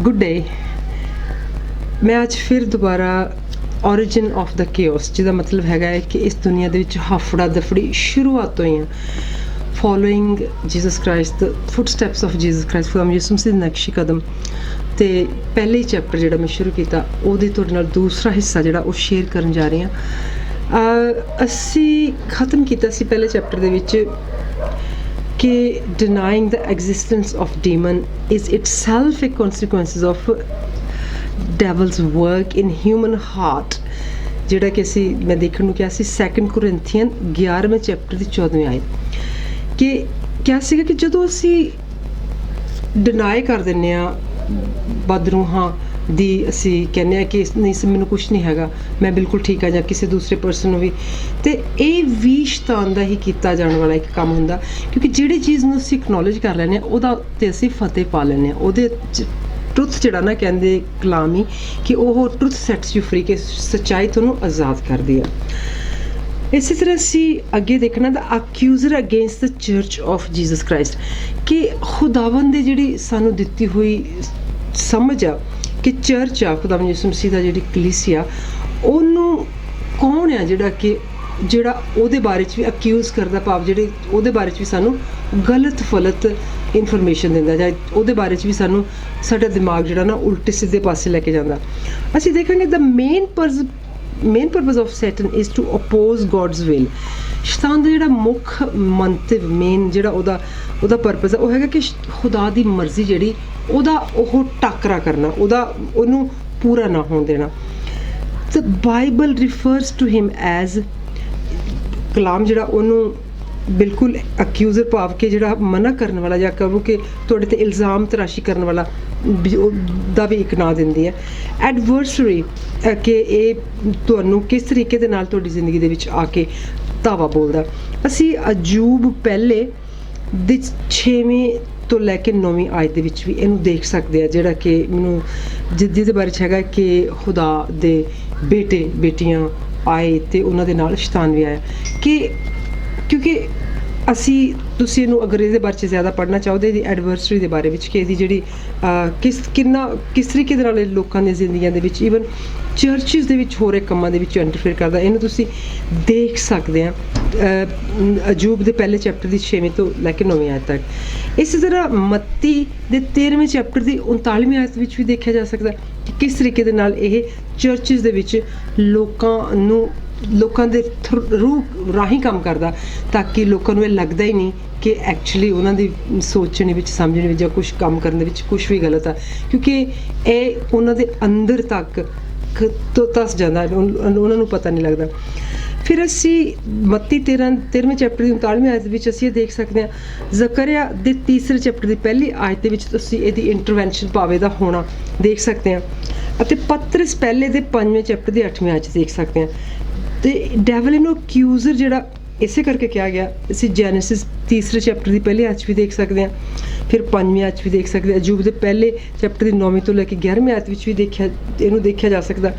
Good day. मैं ਅੱਜ ਫਿਰ ਦੁਬਾਰਾ origin of the chaos ਜਿਹਦਾ ਮਤਲਬ ਹੈਗਾ ਹੈ ਕਿ ਇਸ ਦੁਨੀਆ ਦੇ ਵਿੱਚ ਹਫੜਾ ਦਫੜੀ ਸ਼ੁਰੂਆਤ ਤੋਂ ਹੀ ਆ following Jesus Christ the footsteps of Jesus Christ from ਯਿਸੂ ਮਸੀਹ ਦੇ ਨਕਸ਼ੇ ਕਦਮ ਤੇ ਪਹਿਲੇ ਚੈਪਟਰ ਜਿਹੜਾ ਮੈਂ ਸ਼ੁਰੂ ਕੀਤਾ ਉਹਦੇ ਤੁਹਾਡੇ ਨਾਲ ਦੂਸਰਾ ਹਿੱਸਾ ਜਿਹੜਾ ਉਹ ਸ਼ੇਅਰ ਕਰਨ ਜਾ ਰਹੀ ਹਾਂ। ਅਸੀਂ ਖਤਮ ਕੀਤਾ ਸੀ ਪਹਿਲੇ ਚੈਪਟਰ ਦੇ ਵਿੱਚ ਕਿ denying the existence of demon is itself a consequences of devil's work in human heart, ਜਿਹੜਾ ਕਿ ਅਸੀਂ ਮੈਂ ਦੇਖਣ ਨੂੰ ਕਿਹਾ ਸੀ 2 Corinthians 11ਵੇਂ ਚੈਪਟਰ ਦੀ 14ਵੀਂ ਆਇਤ ਕਿ ਕਿਹਾ ਸੀਗਾ ਕਿ ਜਦੋਂ ਅਸੀਂ ਡਿਨਾਈ ਕਰ ਦਿੰਦੇ ਹਾਂ ਬਦਰੂਹਾਂ ਦੀ, ਅਸੀਂ ਕਹਿੰਦੇ ਹਾਂ ਕਿ ਨਹੀਂ ਮੈਨੂੰ ਕੁਛ ਨਹੀਂ ਹੈਗਾ, ਮੈਂ ਬਿਲਕੁਲ ਠੀਕ ਆ, ਜਾਂ ਕਿਸੇ ਦੂਸਰੇ ਪਰਸਨ ਨੂੰ ਵੀ, ਤੇ ਇਹ ਵੀ ਸ਼ੈਤਾਨ ਦਾ ਹੀ ਕੀਤਾ ਜਾਣ ਵਾਲਾ ਇੱਕ ਕੰਮ ਹੁੰਦਾ ਕਿਉਂਕਿ ਜਿਹੜੀ ਚੀਜ਼ ਨੂੰ ਅਸੀਂ ਐਕਨੋਲੇਜ ਕਰ ਲੈਂਦੇ ਹਾਂ ਉਹਦਾ ਤੇ ਅਸੀਂ ਫਤਿਹ ਪਾ ਲੈਂਦੇ ਹਾਂ। ਉਹਦੇ ਟਰੁੱਥ ਜਿਹੜਾ ਨਾ ਕਹਿੰਦੇ ਕਲਾਮ ਹੀ ਕਿ ਉਹ ਟਰੁੱਥ ਸੈਟਸ ਯੂ ਫਰੀ, ਕਿ ਸੱਚਾਈ ਤੁਹਾਨੂੰ ਆਜ਼ਾਦ ਕਰਦੀ ਆ। ਇਸੇ ਤਰ੍ਹਾਂ ਅਸੀਂ ਅੱਗੇ ਦੇਖਣਾ ਦਾ accuser against the church of Jesus Christ ਕਿ ਖੁਦਾਵੰਦ ਦੀ ਜਿਹੜੀ ਸਾਨੂੰ ਦਿੱਤੀ ਹੋਈ ਸਮਝ ਆ ਕਿ ਚਰਚ ਆ ਖੁਦਾਵੰਦ ਯਿਸੂ ਮਸੀਹ ਦਾ ਜਿਹੜੀ ਕਲੀਸਿਆ, ਉਹਨੂੰ ਕੌਣ ਆ ਜਿਹੜਾ ਉਹਦੇ ਬਾਰੇ 'ਚ ਵੀ ਅਕਿਊਜ਼ ਕਰਦਾ, ਭਾਵ ਜਿਹੜੇ ਉਹਦੇ ਬਾਰੇ 'ਚ ਵੀ ਸਾਨੂੰ ਗਲਤ ਫਲਤ ਇਨਫੋਰਮੇਸ਼ਨ ਦਿੰਦਾ, ਜਾਂ ਉਹਦੇ ਬਾਰੇ 'ਚ ਵੀ ਸਾਨੂੰ ਸਾਡਾ ਦਿਮਾਗ ਜਿਹੜਾ ਨਾ ਉਲਟੇ ਸਿੱਧੇ ਪਾਸੇ ਲੈ ਕੇ ਜਾਂਦਾ। ਅਸੀਂ ਦੇਖਾਂਗੇ ਦਾ main purpose of Satan is to oppose God's will. ਸ਼ੈਤਾਨ ਦਾ ਜਿਹੜਾ ਮੁੱਖ ਮੰਤਵ ਮੇਨ ਜਿਹੜਾ ਉਹਦਾ ਪਰਪਸ ਹੈ ਉਹ ਹੈਗਾ ਕਿ ਖੁਦਾ ਦੀ ਮਰਜ਼ੀ ਜਿਹੜੀ ਉਹਦਾ ਉਹ ਟਾਕਰਾ ਕਰਨਾ, ਉਹਨੂੰ ਪੂਰਾ ਨਾ ਹੋਣ ਦੇਣਾ। ਦ ਬਾਈਬਲ ਰਿਫਰਸ ਟੂ ਹਿਮ ਐਜ਼, ਕਲਾਮ ਜਿਹੜਾ ਉਹਨੂੰ ਬਿਲਕੁਲ ਅਕਿਊਜ਼ਰ ਭਾਵ ਕਿ ਜਿਹੜਾ ਮਨਾ ਕਰਨ ਵਾਲਾ ਜਾਂ ਕਹੋ ਕਿ ਤੁਹਾਡੇ 'ਤੇ ਇਲਜ਼ਾਮ ਤਰਾਸ਼ੀ ਕਰਨ ਵਾਲਾ ਦਾ ਵੀ ਇੱਕ ਨਾਂ ਦਿੰਦੀ ਹੈ। ਐਡਵਰਸਰੀ ਕਿ ਇਹ ਤੁਹਾਨੂੰ ਕਿਸ ਤਰੀਕੇ ਦੇ ਨਾਲ ਤੁਹਾਡੀ ਜ਼ਿੰਦਗੀ ਦੇ ਵਿੱਚ ਆ ਕੇ ਧਾਵਾ ਬੋਲਦਾ। ਅਸੀਂ ਅਯੂਬ ਪਹਿਲੇ ਦੀ 6ਵੀਂ ਤੋਂ ਲੈ ਕੇ 9ਵੀਂ ਆਇਤ ਦੇ ਵਿੱਚ ਵੀ ਇਹਨੂੰ ਦੇਖ ਸਕਦੇ ਆ, ਜਿਹੜਾ ਕਿ ਮੈਨੂੰ ਜਿਹਦੇ ਬਾਰੇ 'ਚ ਹੈਗਾ ਕਿ ਖੁਦਾ ਦੇ ਬੇਟੀਆਂ ਆਏ ਤੇ ਉਹਨਾਂ ਦੇ ਨਾਲ ਸ਼ੈਤਾਨ ਵੀ ਆਇਆ, ਕਿ ਕਿਉਂਕਿ ਤੁਸੀਂ ਇਹਨੂੰ ਅਗਰ ਇਹਦੇ ਬਾਰੇ 'ਚ ਜ਼ਿਆਦਾ ਪੜ੍ਹਨਾ ਚਾਹੋਗੇ ਇਹਦੀ ਐਡਵਰਸਰੀ ਦੇ ਬਾਰੇ ਵਿੱਚ ਕਿ ਇਹਦੀ ਜਿਹੜੀ ਕਿਸ ਤਰੀਕੇ ਦੇ ਨਾਲ ਇਹ ਲੋਕਾਂ ਦੀਆਂ ਜ਼ਿੰਦਗੀਆਂ ਦੇ ਵਿੱਚ ਈਵਨ ਚਰਚਿਸ ਦੇ ਵਿੱਚ ਹੋ ਰਹੇ ਕੰਮਾਂ ਦੇ ਵਿੱਚ ਇੰਟਰਫੇਅਰ ਕਰਦਾ, ਇਹਨੂੰ ਤੁਸੀਂ ਦੇਖ ਸਕਦੇ ਆ ਅਯੂਬ ਦੇ ਪਹਿਲੇ ਚੈਪਟਰ ਦੀ 6ਵੀਂ ਤੋਂ ਲੈ ਕੇ 9ਵੀਂ ਆਇਤ ਤੱਕ। ਇਸੇ ਤਰ੍ਹਾਂ ਮੱਤੀ ਦੇ 13ਵੇਂ ਚੈਪਟਰ ਦੀ 39ਵੀਂ ਆਇਤ ਵਿੱਚ ਵੀ ਦੇਖਿਆ ਜਾ ਸਕਦਾ ਕਿ ਕਿਸ ਤਰੀਕੇ ਦੇ ਨਾਲ ਇਹ ਚਰਚਿਸ ਦੇ ਵਿੱਚ ਲੋਕਾਂ ਦੇ ਰੂਹ ਰਾਹੀਂ ਕੰਮ ਕਰਦਾ, ਤਾਂ ਕਿ ਲੋਕਾਂ ਨੂੰ ਇਹ ਲੱਗਦਾ ਹੀ ਨਹੀਂ ਕਿ ਐਕਚੁਅਲੀ ਉਹਨਾਂ ਦੀ ਸੋਚਣ ਵਿੱਚ ਸਮਝਣ ਵਿੱਚ ਜਾਂ ਕੁਛ ਕੰਮ ਕਰਨ ਦੇ ਵਿੱਚ ਕੁਛ ਵੀ ਗਲਤ ਆ, ਕਿਉਂਕਿ ਇਹ ਉਹਨਾਂ ਦੇ ਅੰਦਰ ਤੱਕ ਧਸ ਜਾਂਦਾ, ਉਹਨਾਂ ਨੂੰ ਪਤਾ ਨਹੀਂ ਲੱਗਦਾ। ਫਿਰ ਅਸੀਂ ਮੱਤੀ 13ਵੇਂ ਚੈਪਟਰ ਦੀ 39ਵੀਂ ਆਇਤ ਵਿੱਚ ਅਸੀਂ ਇਹ ਦੇਖ ਸਕਦੇ ਹਾਂ। ਜ਼ਕਰਿਆ ਦੇ 3ਰੇ ਚੈਪਟਰ ਦੀ ਪਹਿਲੀ ਆਇਤ ਦੇ ਵਿੱਚ ਤੁਸੀਂ ਇਹਦੀ ਇੰਟਰਵੈਂਸ਼ਨ ਭਾਵੇਂ ਦਾ ਹੋਣਾ ਦੇਖ ਸਕਦੇ ਹਾਂ, ਅਤੇ ਪਤਰਸ ਪਹਿਲੇ ਦੇ 5ਵੇਂ ਚੈਪਟਰ ਦੀ 8ਵੀਂ ਆਇਤ 'ਚ ਦੇਖ ਸਕਦੇ ਹਾਂ। ਤੇ ਡੈਵਲ ਨੂੰ ਅਕਿਊਜ਼ਰ ਜਿਹੜਾ ਇਸੇ ਕਰਕੇ ਕਿਹਾ ਗਿਆ ਅਸੀਂ ਜੈਨੇਸਿਸ 3ਰੇ ਚੈਪਟਰ ਦੀ ਪਹਿਲੀ ਆਇਤ 'ਚ ਵੀ ਦੇਖ ਸਕਦੇ ਹਾਂ, ਫਿਰ 5ਵੀਂ ਆਇਤ 'ਚ ਵੀ ਦੇਖ ਸਕਦੇ ਹਾਂ, ਅਯੂਬ ਦੇ ਪਹਿਲੇ ਚੈਪਟਰ ਦੀ 9ਵੀਂ ਤੋਂ ਲੈ ਕੇ 11ਵੀਂ ਆਇਤ ਵਿੱਚ ਵੀ ਇਹਨੂੰ ਦੇਖਿਆ ਜਾ ਸਕਦਾ,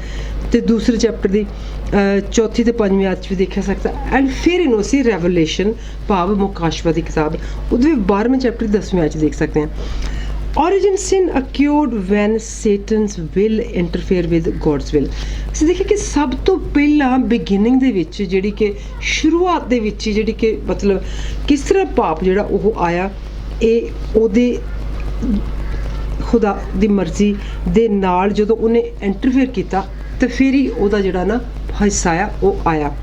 ਤੇ ਦੂਸਰੇ ਚੈਪਟਰ ਦੀ 4ਥੀ ਤੇ 5ਵੀਂ ਆਇਤ 'ਚ ਵੀ ਦੇਖਿਆ ਸਕਦਾ। ਐਂਡ ਫਿਰ ਇਹਨੂੰ ਅਸੀਂ ਰੈਵਲੇਸ਼ਨ ਭਾਵ ਮੁਕਾਸ਼ਵਾ ਦੀ ਕਿਤਾਬ ਉਹਦੇ 12ਵੇਂ ਚੈਪਟਰ ਦੀ 10ਵੀਂ ਆਇਤ 'ਚ ਦੇਖ ਸਕਦੇ ਹਾਂ। Origin sin occurred when Satan's will interfere with God's will। ਅਸੀਂ ਦੇਖਿਆ ਕਿ ਸਭ ਤੋਂ ਪਹਿਲਾਂ ਬਿਗਿਨਿੰਗ ਦੇ ਵਿੱਚ ਜਿਹੜੀ ਕਿ ਸ਼ੁਰੂਆਤ ਦੇ ਵਿੱਚ ਜਿਹੜੀ ਕਿ ਮਤਲਬ ਕਿਸ ਤਰ੍ਹਾਂ ਪਾਪ ਜਿਹੜਾ ਉਹ ਆਇਆ, ਇਹ ਉਹਦੇ ਖੁਦਾ ਦੀ ਮਰਜ਼ੀ ਦੇ ਨਾਲ ਜਦੋਂ ਉਹਨੇ ਇੰਟਰਫੇਅਰ ਕੀਤਾ ਤਾਂ ਫਿਰ ਹੀ ਉਹਦਾ ਜਿਹੜਾ ਨਾ ਹਿੱਸਾ ਆ ਉਹ ਆਇਆ,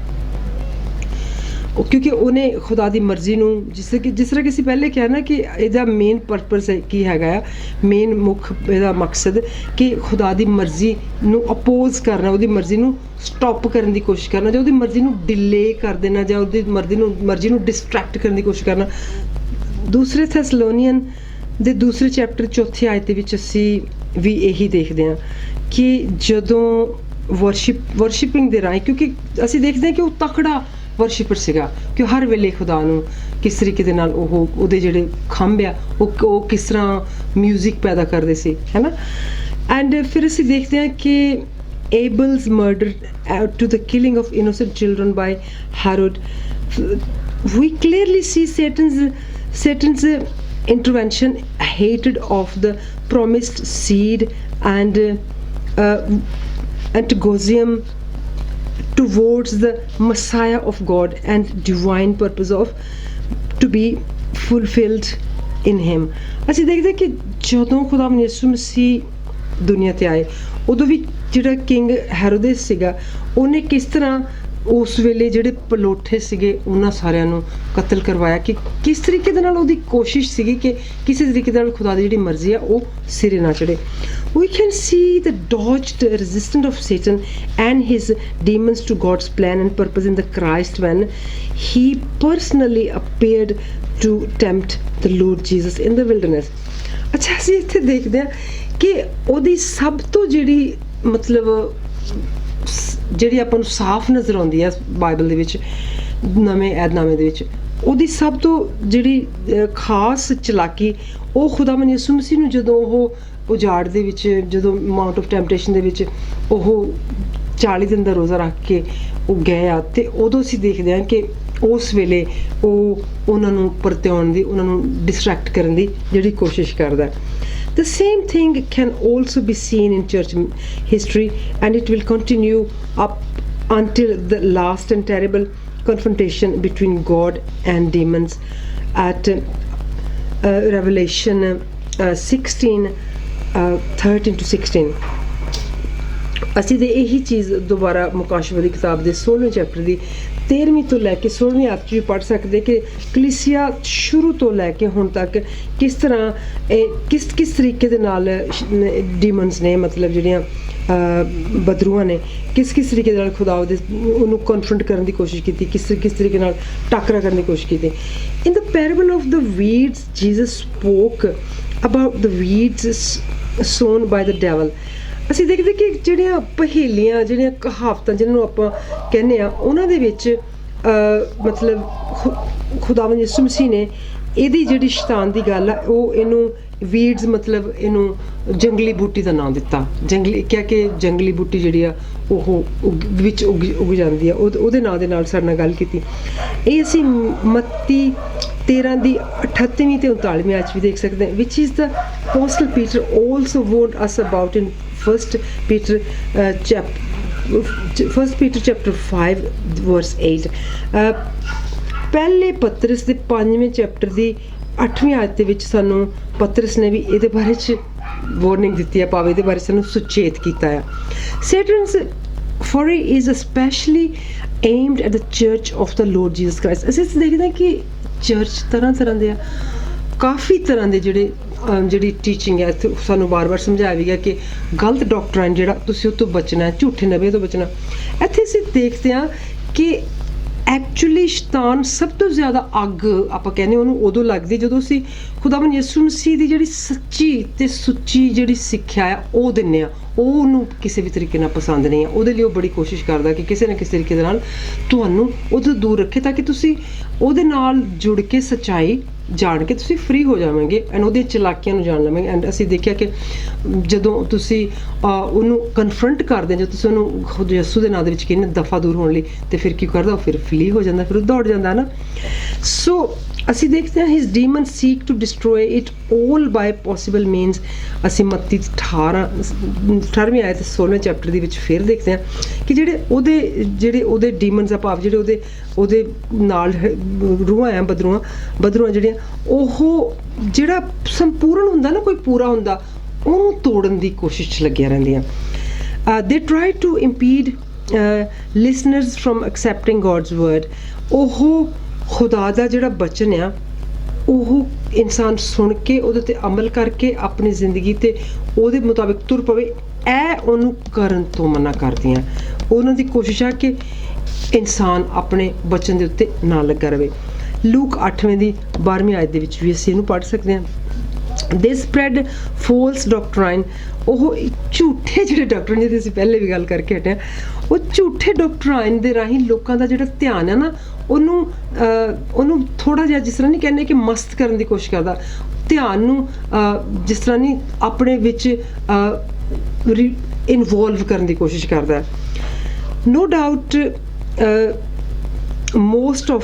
ਕਿਉਂਕਿ ਉਹਨੇ ਖੁਦਾ ਦੀ ਮਰਜ਼ੀ ਨੂੰ ਜਿਸ ਤਰ੍ਹਾਂ ਕਿ ਅਸੀਂ ਪਹਿਲੇ ਕਿਹਾ ਨਾ ਕਿ ਇਹਦਾ ਮੇਨ ਪਰਪਸ ਕੀ ਹੈਗਾ ਆ, ਮੇਨ ਮੁੱਖ ਇਹਦਾ ਮਕਸਦ ਕਿ ਖੁਦਾ ਦੀ ਮਰਜ਼ੀ ਨੂੰ ਅਪੋਜ਼ ਕਰਨਾ, ਉਹਦੀ ਮਰਜ਼ੀ ਨੂੰ ਸਟਾਪ ਕਰਨ ਦੀ ਕੋਸ਼ਿਸ਼ ਕਰਨਾ, ਜਾਂ ਉਹਦੀ ਮਰਜ਼ੀ ਨੂੰ ਡਿਲੇ ਕਰ ਦੇਣਾ, ਜਾਂ ਉਹਦੀ ਮਰਜ਼ੀ ਨੂੰ ਡਿਸਟਰੈਕਟ ਕਰਨ ਦੀ ਕੋਸ਼ਿਸ਼ ਕਰਨਾ। ਦੂਸਰੇ ਥੈਸਲੋਨੀਅਨ ਦੇ 2ਰੇ ਚੈਪਟਰ 4ਥੀ ਆਇਤ ਦੇ ਵਿੱਚ ਅਸੀਂ ਵੀ ਇਹੀ ਦੇਖਦੇ ਹਾਂ ਕਿ ਜਦੋਂ ਵਰਸ਼ਿਪਿੰਗ ਦੇ ਰਾਹੀਂ, ਕਿਉਂਕਿ ਅਸੀਂ ਦੇਖਦੇ ਹਾਂ ਕਿ ਉਹ ਤਕੜਾ ਵਰਸ਼ਿਪਰ ਸੀਗਾ ਕਿ ਹਰ ਵੇਲੇ ਖੁਦਾ ਨੂੰ ਕਿਸ ਤਰੀਕੇ ਦੇ ਨਾਲ ਉਹਦੇ ਜਿਹੜੇ ਖੰਭ ਆ ਉਹ ਕਿਸ ਤਰ੍ਹਾਂ ਮਿਊਜ਼ਿਕ ਪੈਦਾ ਕਰਦੇ ਸੀ, ਹੈ ਨਾ। ਐਂਡ ਫਿਰ ਅਸੀਂ ਦੇਖਦੇ ਹਾਂ ਕਿ Abel's murder to the killing of innocent children by Herod, we clearly see Satan's intervention, hatred of the promised seed and antagonism towards the Messiah of God and divine purpose of to be fulfilled in him. ਅਸੀਂ ਦੇਖਦੇ ਕਿ ਜਦੋਂ ਖੁਦਾਵੰਦ ਯਿਸੂ ਮਸੀਹ ਦੁਨੀਆ ਤੇ ਆਏ ਉਦੋਂ ਵੀ ਜਿਹੜਾ ਕਿੰਗ ਹੈਰੋਦੇਸ ਸੀਗਾ ਉਹਨੇ ਕਿਸ ਤਰ੍ਹਾਂ ਉਸ ਵੇਲੇ ਜਿਹੜੇ ਪਲੋਠੇ ਸੀਗੇ ਉਹਨਾਂ ਸਾਰਿਆਂ ਨੂੰ ਕਤਲ ਕਰਵਾਇਆ ਕਿ ਕਿਸ ਤਰੀਕੇ ਦੇ ਨਾਲ ਉਹਦੀ ਕੋਸ਼ਿਸ਼ ਸੀਗੀ ਕਿ ਕਿਸੇ ਤਰੀਕੇ ਦੇ ਨਾਲ ਖੁਦਾ ਦੀ ਜਿਹੜੀ ਮਰਜ਼ੀ ਆ ਉਹ ਸਿਰੇ ਨਾ ਚੜੇ. We can see the dodged resistance of Satan and his demons to God's plan and purpose in the Christ when he personally appeared to tempt the Lord Jesus in the wilderness. ਅੱਛਾ ਅਸੀਂ ਇੱਥੇ ਦੇਖਦੇ ਹਾਂ ਕਿ ਉਹਦੀ ਸਭ ਤੋਂ ਜਿਹੜੀ ਮਤਲਬ ਜਿਹੜੀ ਆਪਾਂ ਨੂੰ ਸਾਫ਼ ਨਜ਼ਰ ਆਉਂਦੀ ਹੈ ਬਾਈਬਲ ਦੇ ਵਿੱਚ ਨਵੇਂ ਐਧਨਾਮੇ ਦੇ ਵਿੱਚ ਉਹਦੀ ਸਭ ਤੋਂ ਜਿਹੜੀ ਖਾਸ ਚਲਾਕੀ ਉਹ ਖੁਦਾਵੰਦ ਯਿਸੂ ਮਸੀਹ ਨੂੰ ਜਦੋਂ ਉਹ ਉਜਾੜ ਦੇ ਵਿੱਚ ਜਦੋਂ ਮਾਊਂਟ ਆਫ ਟੈਂਪਟੇਸ਼ਨ ਦੇ ਵਿੱਚ ਉਹ 40 ਦਿਨ ਦਾ ਰੋਜ਼ਾ ਰੱਖ ਕੇ ਉਹ ਗਏ ਆ ਅਤੇ ਉਦੋਂ ਅਸੀਂ ਦੇਖਦੇ ਹਾਂ ਕਿ ਉਸ ਵੇਲੇ ਉਹ ਉਹਨਾਂ ਨੂੰ ਪਰਤਿਆਉਣ ਦੀ ਉਹਨਾਂ ਨੂੰ ਡਿਸਟਰੈਕਟ ਕਰਨ ਦੀ ਜਿਹੜੀ ਕੋਸ਼ਿਸ਼ ਕਰਦਾ. The same thing can also be seen in church history and it will continue up until the last and terrible confrontation between God and demons at Revelation 16 13 to 16. ਅਸੀਂ ਤੇ ਇਹੀ ਚੀਜ਼ ਦੁਬਾਰਾ ਮੁਕਾਸ਼ਵੇ ਦੀ ਕਿਤਾਬ ਦੇ 16ਵੇਂ ਚੈਪਟਰ ਦੀ 13ਵੀਂ ਤੋਂ ਲੈ ਕੇ 16ਵੀਂ ਆਇਤ 'ਚ ਵੀ ਪੜ੍ਹ ਸਕਦੇ ਕਿ ਕਲੀਸਿਆ ਸ਼ੁਰੂ ਤੋਂ ਲੈ ਕੇ ਹੁਣ ਤੱਕ ਕਿਸ ਤਰ੍ਹਾਂ ਕਿਸ ਤਰੀਕੇ ਦੇ ਨਾਲ ਡੀਮਨਸ ਨੇ ਮਤਲਬ ਜਿਹੜੀਆਂ ਬਦਰੂਆਂ ਨੇ ਕਿਸ ਤਰੀਕੇ ਦੇ ਨਾਲ ਖੁਦਾ ਉਹਨੂੰ ਕਨਫਰੰਟ ਕਰਨ ਦੀ ਕੋਸ਼ਿਸ਼ ਕੀਤੀ ਕਿਸ ਤਰੀਕੇ ਨਾਲ ਟਾਕਰਾ ਕਰਨ ਦੀ ਕੋਸ਼ਿਸ਼ ਕੀਤੀ. In the parable of the weeds Jesus spoke about the weeds sown by the devil. ਅਸੀਂ ਦੇਖਦੇ ਕਿ ਜਿਹੜੀਆਂ ਪਹੇਲੀਆਂ ਜਿਹੜੀਆਂ ਕਹਾਵਤਾਂ ਜਿਹਨਾਂ ਨੂੰ ਆਪਾਂ ਕਹਿੰਦੇ ਆ ਉਹਨਾਂ ਦੇ ਵਿੱਚ ਮਤਲਬ ਖੁਦਾਵੰਦ ਯਿਸੂ ਮਸੀਹ ਨੇ ਇਹਦੀ ਜਿਹੜੀ ਸ਼ੈਤਾਨ ਦੀ ਗੱਲ ਆ ਉਹ ਇਹਨੂੰ ਵੀਡਸ ਮਤਲਬ ਇਹਨੂੰ ਜੰਗਲੀ ਬੂਟੀ ਦਾ ਨਾਮ ਦਿੱਤਾ. ਕਿ ਜੰਗਲੀ ਬੂਟੀ ਜਿਹੜੀ ਆ ਉਹ ਵਿੱਚ ਉੱਗ ਜਾਂਦੀ ਆ ਉਹਦੇ ਨਾਂ ਦੇ ਨਾਲ ਸਾਡੇ ਨਾਲ ਗੱਲ ਕੀਤੀ. ਇਹ ਅਸੀਂ ਮੱਤੀ 13 ਦੀ 38ਵੀਂ ਤੇ 39ਵੀਂ ਆਇਤ ਵੀ ਦੇਖ ਸਕਦੇ ਹਾਂ which is the apostle Peter also warned us about in First Peter chapter 5 verse 8. ਪਹਿਲੇ ਪਤਰਸ ਦੇ 5ਵੇਂ ਚੈਪਟਰ ਦੀ 8ਵੀਂ ਆਇਤ ਦੇ ਵਿੱਚ ਸਾਨੂੰ ਪਤਰਸ ਨੇ ਵੀ ਇਹਦੇ ਬਾਰੇ 'ਚ ਵਾਰਨਿੰਗ ਦਿੱਤੀ ਹੈ ਭਾਵੇਂ ਇਹਦੇ ਬਾਰੇ ਸਾਨੂੰ ਸੁਚੇਤ ਕੀਤਾ ਹੈ. Satan's foray is especially aimed at the church of the Lord Jesus Christ. ਅਸੀਂ ਦੇਖਦੇ ਹਾਂ ਕਿ ਚਰਚ ਤਰ੍ਹਾਂ ਦੇ ਆ ਕਾਫੀ ਤਰ੍ਹਾਂ ਦੇ ਜਿਹੜੀ ਟੀਚਿੰਗ ਹੈ ਇੱਥੇ ਸਾਨੂੰ ਵਾਰ-ਵਾਰ ਸਮਝਾਇਆ ਵੀ ਗਿਆ ਕਿ ਗਲਤ ਡਾਕਟਰਾਈਨ ਜਿਹੜਾ ਤੁਸੀਂ ਉਹ ਤੋਂ ਬਚਣਾ ਹੈ ਝੂਠੇ ਨਬੀਆਂ ਤੋਂ ਬਚਣਾ. ਇੱਥੇ ਅਸੀਂ ਦੇਖਦੇ ਹਾਂ ਕਿ ਐਕਚੁਅਲੀ ਸ਼ੈਤਾਨ ਸਭ ਤੋਂ ਜ਼ਿਆਦਾ ਅੱਗ ਆਪਾਂ ਕਹਿੰਦੇ ਉਹਨੂੰ ਉਦੋਂ ਲੱਗਦੀ ਜਦੋਂ ਅਸੀਂ ਖੁਦਾਵੰਦ ਯਿਸੂ ਮਸੀਹ ਦੀ ਜਿਹੜੀ ਸੱਚੀ ਤੇ ਸੁੱਚੀ ਜਿਹੜੀ ਸਿੱਖਿਆ ਆ ਉਹ ਦਿੰਦੇ ਆ ਉਹਨੂੰ ਕਿਸੇ ਵੀ ਤਰੀਕੇ ਨਾਲ ਪਸੰਦ ਨਹੀਂ ਆ. ਉਹਦੇ ਲਈ ਉਹ ਬੜੀ ਕੋਸ਼ਿਸ਼ ਕਰਦਾ ਕਿ ਕਿਸੇ ਨਾ ਕਿਸੇ ਤਰੀਕੇ ਦੇ ਨਾਲ ਤੁਹਾਨੂੰ ਉਹਦੇ ਤੋਂ ਦੂਰ ਰੱਖੇ ਤਾਂ ਕਿ ਤੁਸੀਂ ਉਹਦੇ ਨਾਲ ਜੁੜ ਕੇ ਸੱਚਾਈ ਜਾਣ ਕੇ ਤੁਸੀਂ ਫ੍ਰੀ ਹੋ ਜਾਵਾਂਗੇ ਐਂਡ ਉਹਦੀਆਂ ਚਲਾਕੀਆਂ ਨੂੰ ਜਾਣ ਲਵਾਂਗੇ. ਐਂਡ ਅਸੀਂ ਦੇਖਿਆ ਕਿ ਜਦੋਂ ਤੁਸੀਂ ਉਹਨੂੰ ਕਨਫਰੰਟ ਕਰਦੇ ਜਦੋਂ ਤੁਸੀਂ ਉਹਨੂੰ ਖੁਦ ਯਿਸੂ ਦੇ ਨਾਂ ਦੇ ਵਿੱਚ ਕਹਿੰਦੇ ਦਫਾ ਦੂਰ ਹੋਣ ਲਈ ਅਤੇ ਫਿਰ ਕੀ ਕਰਦਾ ਉਹ ਫਿਰ ਫਲੀ ਹੋ ਜਾਂਦਾ ਫਿਰ ਉਹ ਦੌੜ ਜਾਂਦਾ ਨਾ. ਸੋ ਅਸੀਂ ਦੇਖਦੇ ਹਾਂ his demon seek to destroy it all by possible means. ਅਸੀਂ ਮੱਤੀ 18ਵੀਂ ਆਇਤ 16ਵੇਂ ਚੈਪਟਰ ਦੇ ਵਿੱਚ ਫਿਰ ਦੇਖਦੇ ਹਾਂ ਕਿ ਜਿਹੜੇ ਉਹਦੇ ਡੀਮਨਸ ਆ ਭਾਵ ਜਿਹੜੇ ਉਹਦੇ ਨਾਲ ਰੂਹਾਂ ਆ ਬਦਰੂਆਂ ਜਿਹੜੀਆਂ ਉਹ ਜਿਹੜਾ ਸੰਪੂਰਨ ਹੁੰਦਾ ਨਾ ਕੋਈ ਪੂਰਾ ਹੁੰਦਾ ਉਹਨੂੰ ਤੋੜਨ ਦੀ ਕੋਸ਼ਿਸ਼ 'ਚ ਲੱਗੀਆਂ ਰਹਿੰਦੀਆਂ. They try to impede listeners from accepting God's word. ਉਹ ਖੁਦਾ ਦਾ ਜਿਹੜਾ ਬਚਨ ਆ ਉਹ ਇਨਸਾਨ ਸੁਣ ਕੇ ਉਹਦੇ 'ਤੇ ਅਮਲ ਕਰਕੇ ਆਪਣੀ ਜ਼ਿੰਦਗੀ 'ਤੇ ਉਹਦੇ ਮੁਤਾਬਿਕ ਤੁਰ ਪਵੇ ਇਹ ਉਹਨੂੰ ਕਰਨ ਤੋਂ ਮਨਾ ਕਰਦੀਆਂ. ਉਹਨਾਂ ਦੀ ਕੋਸ਼ਿਸ਼ ਆ ਕਿ ਇਨਸਾਨ ਆਪਣੇ ਬਚਨ ਦੇ ਉੱਤੇ ਨਾ ਲੱਗਾ ਰਹੇ. ਲੂਕ 8ਵੇਂ ਦੀ 12ਵੀਂ ਆਇਤ ਦੇ ਵਿੱਚ ਵੀ ਅਸੀਂ ਇਹਨੂੰ ਪੜ੍ਹ ਸਕਦੇ ਹਾਂ. ਦੇ ਸਪਰੈਡ ਫੋਲਸ ਡਾਕਟਰਾਈਨ. ਉਹ ਝੂਠੇ ਜਿਹੜੇ ਡਾਕਟਰ ਜਿਹਦੀ ਅਸੀਂ ਪਹਿਲੇ ਵੀ ਗੱਲ ਕਰਕੇ ਹਟੇ ਉਹ ਝੂਠੇ ਡਾਕਟਰਾਈਨ ਦੇ ਰਾਹੀਂ ਲੋਕਾਂ ਦਾ ਜਿਹੜਾ ਧਿਆਨ ਹੈ ਨਾ ਉਹਨੂੰ ਥੋੜ੍ਹਾ ਜਿਹਾ ਜਿਸ ਤਰ੍ਹਾਂ ਨਹੀਂ ਕਹਿੰਦੇ ਕਿ ਮਸਤ ਕਰਨ ਦੀ ਕੋਸ਼ਿਸ਼ ਕਰਦਾ ਧਿਆਨ ਨੂੰ ਜਿਸ ਤਰ੍ਹਾਂ ਨਹੀਂ ਆਪਣੇ ਵਿੱਚ ਇਨਵੋਲਵ ਕਰਨ ਦੀ ਕੋਸ਼ਿਸ਼ ਕਰਦਾ. No doubt most of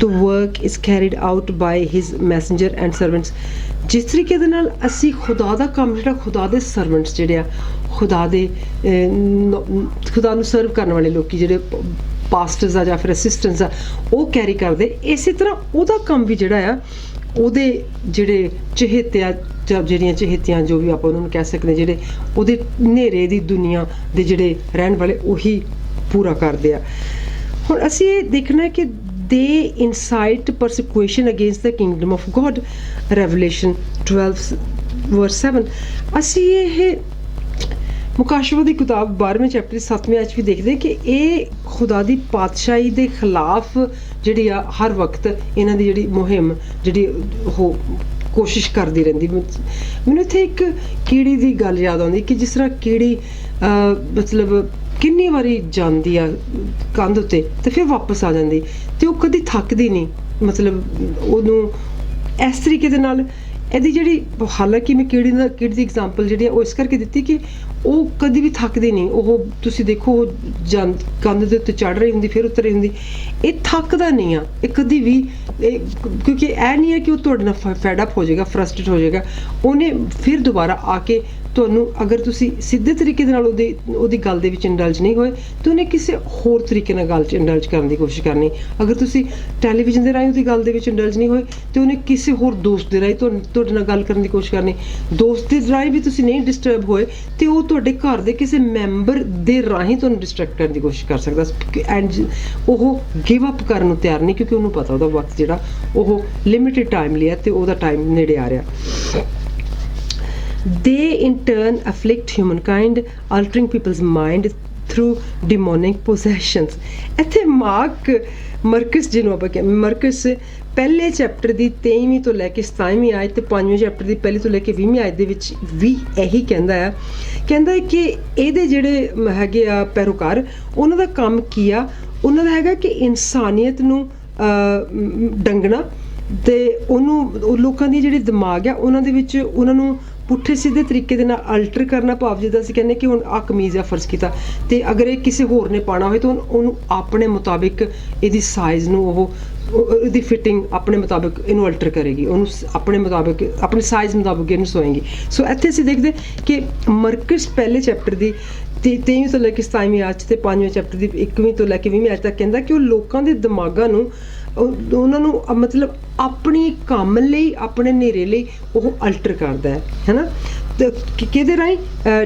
the work is carried out by his messenger and servants। ਜਿਸ ਤਰੀਕੇ ਦੇ ਨਾਲ ਅਸੀਂ ਖੁਦਾ ਦਾ ਕੰਮ ਜਿਹੜਾ ਖੁਦਾ ਦੇ ਸਰਵੈਂਟਸ ਜਿਹੜੇ ਆ ਖੁਦਾ ਨੂੰ ਸਰਵ ਕਰਨ ਵਾਲੇ ਲੋਕੀ ਜਿਹੜੇ ਪਾਸਟਰਸ ਆ ਜਾਂ ਫਿਰ ਅਸਿਸਟੈਂਟਸ ਆ ਉਹ ਕੈਰੀ ਕਰਦੇ, ਇਸੇ ਤਰ੍ਹਾਂ ਉਹਦਾ ਕੰਮ ਵੀ ਜਿਹੜਾ ਆ ਉਹਦੇ ਜਿਹੜੇ ਚਹੇਤੇ ਆ ਜਾਂ ਜਿਹੜੀਆਂ ਚਹੇਤੀਆਂ ਜੋ ਵੀ ਆਪਾਂ ਉਹਨਾਂ ਨੂੰ ਕਹਿ ਸਕਦੇ ਜਿਹੜੇ ਉਹਦੇ ਹਨੇਰੇ ਦੀ ਦੁਨੀਆ ਦੇ ਜਿਹੜੇ ਰਹਿਣ ਵਾਲੇ ਉਹੀ ਪੂਰਾ ਕਰਦੇ ਆ। ਹੁਣ ਅਸੀਂ ਇਹ ਦੇਖਣਾ ਕਿ they incite persecution against the kingdom of God, Revelation 12 verse 7। ਅਸੀਂ ਇਹ ਮੁਕਾਸ਼ਵਾ ਦੀ ਕਿਤਾਬ 12ਵੇਂ ਚੈਪਟਰ 7ਵੇਂ ਵਿੱਚ ਵੀ ਦੇਖਦੇ ਕਿ ਇਹ ਖੁਦਾ ਦੀ ਪਾਤਸ਼ਾਹੀ ਦੇ ਖਿਲਾਫ ਜਿਹੜੀ ਆ ਹਰ ਵਕਤ ਇਹਨਾਂ ਦੀ ਜਿਹੜੀ ਮੁਹਿੰਮ ਜਿਹੜੀ ਉਹ ਕੋਸ਼ਿਸ਼ ਕਰਦੀ ਰਹਿੰਦੀ। ਮੈਨੂੰ ਇੱਥੇ ਇੱਕ ਕੀੜੀ ਦੀ ਗੱਲ ਯਾਦ ਆਉਂਦੀ ਕਿ ਜਿਸ ਤਰ੍ਹਾਂ ਕੀੜੀ ਮਤਲਬ ਕਿੰਨੀ ਵਾਰੀ ਜਾਂਦੀ ਆ ਕੰਧ ਉੱਤੇ ਤੇ ਫਿਰ ਵਾਪਸ ਆ ਜਾਂਦੀ ਤੇ ਉਹ ਕਦੀ ਥੱਕਦੀ ਨਹੀਂ। ਮਤਲਬ ਉਹਨੂੰ ਇਸ ਤਰੀਕੇ ਦੇ ਨਾਲ ਇਹਦੀ ਜਿਹੜੀ ਹਾਲਾਂਕਿ ਮੈਂ ਕੀੜੀ ਦੀ ਐਗਜ਼ਾਮਪਲ ਜਿਹੜੀ ਆ ਉਹ ਇਸ ਕਰਕੇ ਦਿੱਤੀ ਕਿ ਉਹ ਕਦੀ ਵੀ ਥੱਕਦੀ ਨਹੀਂ। ਉਹ ਤੁਸੀਂ ਦੇਖੋ ਉਹ ਕੰਧ ਦੇ ਉੱਤੇ ਚੜ੍ਹ ਰਹੀ ਹੁੰਦੀ ਫਿਰ ਉਤਰ ਰਹੀ ਹੁੰਦੀ, ਇਹ ਥੱਕਦਾ ਨਹੀਂ ਆ ਇਹ ਕਦੀ ਵੀ। ਕਿਉਂਕਿ ਇਹ ਨਹੀਂ ਹੈ ਕਿ ਉਹ ਤੁਹਾਡੇ ਨਾਲ ਫੈਡ ਅਪ ਹੋ ਜਾਏਗਾ, ਫਰਸਟ੍ਰੇਟ ਹੋ ਜਾਏਗਾ, ਉਹਨੇ ਫਿਰ ਦੁਬਾਰਾ ਆ ਕੇ ਤੁਹਾਨੂੰ ਅਗਰ ਤੁਸੀਂ ਸਿੱਧੇ ਤਰੀਕੇ ਦੇ ਨਾਲ ਉਹਦੀ ਗੱਲ ਦੇ ਵਿੱਚ ਇੰਡਲਜ ਨਹੀਂ ਹੋਏ ਤਾਂ ਉਹਨੇ ਕਿਸੇ ਹੋਰ ਤਰੀਕੇ ਨਾਲ ਗੱਲ 'ਚ ਇੰਡਲਜ ਕਰਨ ਦੀ ਕੋਸ਼ਿਸ਼ ਕਰਨੀ। ਅਗਰ ਤੁਸੀਂ ਟੈਲੀਵਿਜ਼ਨ ਦੇ ਰਾਹੀਂ ਉਹਦੀ ਗੱਲ ਦੇ ਵਿੱਚ ਇੰਡਲਜ ਨਹੀਂ ਹੋਏ ਤਾਂ ਉਹਨੇ ਕਿਸੇ ਹੋਰ ਦੋਸਤ ਦੇ ਰਾਹੀਂ ਤੁਹਾਡੇ ਨਾਲ ਗੱਲ ਕਰਨ ਦੀ ਕੋਸ਼ਿਸ਼ ਕਰਨੀ। ਦੋਸਤ ਦੇ ਰਾਹੀਂ ਵੀ ਤੁਸੀਂ ਨਹੀਂ ਡਿਸਟਰਬ ਹੋਏ ਤੇ ਉਹ ਤੁਹਾਡੇ ਘਰ ਦੇ ਕਿਸੇ ਮੈਂਬਰ ਦੇ ਰਾਹੀਂ ਤੁਹਾਨੂੰ ਡਿਸਟਰੈਕਟ ਕਰਨ ਦੀ ਕੋਸ਼ਿਸ਼ ਕਰ ਸਕਦਾ ਐਂਡ ਉਹ ਗਿਵ ਅਪ ਕਰਨ ਨੂੰ ਤਿਆਰ ਨਹੀਂ ਕਿਉਂਕਿ ਉਹਨੂੰ ਪਤਾ ਉਹਦਾ ਵਕਤ ਜਿਹੜਾ ਉਹ ਲਿਮਿਟਿਡ ਟਾਈਮ ਲਈ ਹੈ ਤੇ ਉਹਦਾ ਟਾਈਮ ਨੇੜੇ ਆ ਰਿਹਾ। They in turn afflict humankind, altering people's mind through demonic possessions। ਇੱਥੇ ਮਰਕਸ ਜਿਹਨੂੰ ਆਪਾਂ ਕਹਿੰਦੇ ਮਰਕਸ ਪਹਿਲੇ ਚੈਪਟਰ ਦੀ 23ਵੀਂ ਤੋਂ ਲੈ ਕੇ 27ਵੀਂ ਆਇਤ ਤੇ 5ਵੇਂ ਚੈਪਟਰ ਦੀ ਪਹਿਲੀ ਤੋਂ ਲੈ ਕੇ 20ਵੀਂ ਆਇਤ ਦੇ ਵਿੱਚ ਵੀ ਇਹੀ ਕਹਿੰਦਾ ਹੈ ਕਿ ਇਹਦੇ ਜਿਹੜੇ ਹੈਗੇ ਆ ਪੈਰੋਕਾਰ ਉਹਨਾਂ ਦਾ ਕੰਮ ਕੀ ਆ, ਉਹਨਾਂ ਦਾ ਹੈਗਾ ਕਿ ਇਨਸਾਨੀਅਤ ਨੂੰ ਡੰਗਣਾ ਤੇ ਉਹਨੂੰ ਲੋਕਾਂ ਦੀ ਜਿਹੜੀ ਦਿਮਾਗ ਆ ਉਹਨਾਂ ਦੇ ਵਿੱਚ ਉਹਨਾਂ ਨੂੰ ਪੁੱਠੇ ਸਿੱਧੇ ਤਰੀਕੇ ਦੇ ਨਾਲ ਅਲਟਰ ਕਰਨਾ। ਭਾਵ ਜਿੱਦਾਂ ਅਸੀਂ ਕਹਿੰਦੇ ਕਿ ਹੁਣ ਆਹ ਕਮੀਜ਼ ਆ ਫਰਜ਼ ਕੀਤਾ ਤੇ ਅਗਰ ਇਹ ਕਿਸੇ ਹੋਰ ਨੇ ਪਾਉਣਾ ਹੋਏ ਤਾਂ ਉਹਨੂੰ ਆਪਣੇ ਮੁਤਾਬਿਕ ਇਹਦੀ ਸਾਈਜ਼ ਨੂੰ ਉਹਦੀ ਫਿਟਿੰਗ ਆਪਣੇ ਮੁਤਾਬਿਕ ਇਹਨੂੰ ਅਲਟਰ ਕਰੇਗੀ, ਉਹਨੂੰ ਆਪਣੇ ਮੁਤਾਬਿਕ ਆਪਣੇ ਸਾਈਜ਼ ਮੁਤਾਬਿਕ ਇਹਨੂੰ ਸੋਏਗੀ। ਸੋ ਇੱਥੇ ਅਸੀਂ ਦੇਖਦੇ ਕਿ ਮਰਕਸ ਪਹਿਲੇ ਚੈਪਟਰ ਦੀ 23ਵੀਂ ਤੋਂ ਲੈ ਕੇ 27ਵੀਂ ਆਇਤ ਤੇ 5ਵੇਂ ਚੈਪਟਰ ਦੀ 1ਵੀਂ ਤੋਂ ਲੈ ਕੇ 20ਵੀਂ ਆਇਤ ਤੱਕ ਕਹਿੰਦਾ ਕਿ ਉਹ ਲੋਕਾਂ ਦੇ ਦਿਮਾਗਾਂ ਨੂੰ ਉਹਨਾਂ ਨੂੰ ਮਤਲਬ ਆਪਣੀ ਕੰਮ ਲਈ ਆਪਣੇ ਨੇਰੇ ਲਈ ਉਹ ਅਲਟਰ ਕਰਦਾ ਹੈ ਨਾ ਕਿਹਦੇ ਰਾਹੀਂ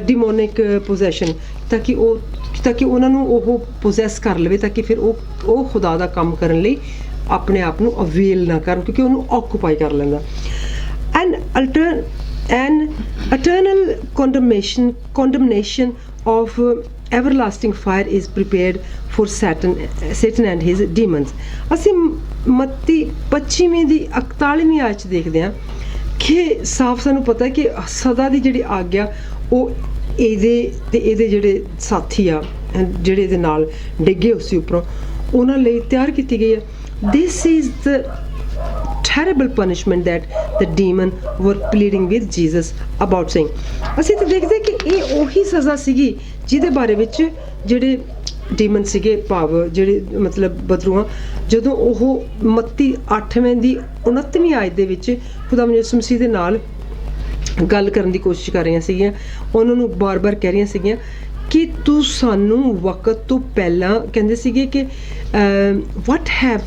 ਡਿਮੋਨਿਕ ਪੋਜੈਸ਼ਨ ਤਾਂ ਕਿ ਉਹਨਾਂ ਨੂੰ ਉਹ ਪੋਜੈਸ ਕਰ ਲਵੇ ਤਾਂ ਕਿ ਫਿਰ ਉਹ ਖੁਦਾ ਦਾ ਕੰਮ ਕਰਨ ਲਈ ਆਪਣੇ ਆਪ ਨੂੰ ਅਵੇਲ ਨਾ ਕਰਨ ਕਿਉਂਕਿ ਉਹਨੂੰ ਆਕੂਪਾਈ ਕਰ ਲੈਂਦਾ। And eternal condemnation of everlasting fire is prepared for Satan and his demons। ਅਸੀਂ ਮੱਤੀ 25ਵੀਂ ਦੀ 41ਵੀਂ ਆਇਤ 'ਚ ਦੇਖਦੇ ਹਾਂ ਕਿ ਸਾਫ਼ ਸਾਨੂੰ ਪਤਾ ਹੈ ਕਿ ਸਦਾ ਦੀ ਜਿਹੜੀ ਆਗਿਆ ਉਹ ਇਹਦੇ ਜਿਹੜੇ ਸਾਥੀ ਆ ਜਿਹੜੇ ਇਹਦੇ ਨਾਲ ਡਿੱਗੇ ਉਸੇ ਉੱਪਰੋਂ ਉਹਨਾਂ ਲਈ ਤਿਆਰ ਕੀਤੀ ਗਈ ਹੈ। This is the terrible punishment that the demon were pleading with Jesus about saying। ਅਸੀਂ ਤਾਂ ਦੇਖਦੇ ਕਿ ਇਹ ਉਹੀ ਸਜ਼ਾ ਸੀਗੀ ਜਿਹਦੇ ਬਾਰੇ ਵਿੱਚ ਜਿਹੜੇ ਡੀਮਨ ਸੀਗੇ ਭਾਵ ਜਿਹੜੇ ਮਤਲਬ ਬਦਰੂਆਂ ਜਦੋਂ ਉਹ ਮੱਤੀ 8ਵੇਂ ਦੀ 29ਵੀਂ ਆਇਤ ਦੇ ਵਿੱਚ ਖੁਦਾਵੰਦ ਯਿਸੂ ਮਸੀਹ ਦੇ ਨਾਲ ਗੱਲ ਕਰਨ ਦੀ ਕੋਸ਼ਿਸ਼ ਕਰ ਰਹੀਆਂ ਸੀਗੀਆਂ, ਉਹਨਾਂ ਨੂੰ ਬਾਰ-ਬਾਰ ਕਹਿ ਰਹੀਆਂ ਸੀਗੀਆਂ ਕਿ ਤੂੰ ਸਾਨੂੰ ਵਕਤ ਤੋਂ ਪਹਿਲਾਂ ਕਹਿੰਦੇ ਸੀਗੇ ਕਿ what have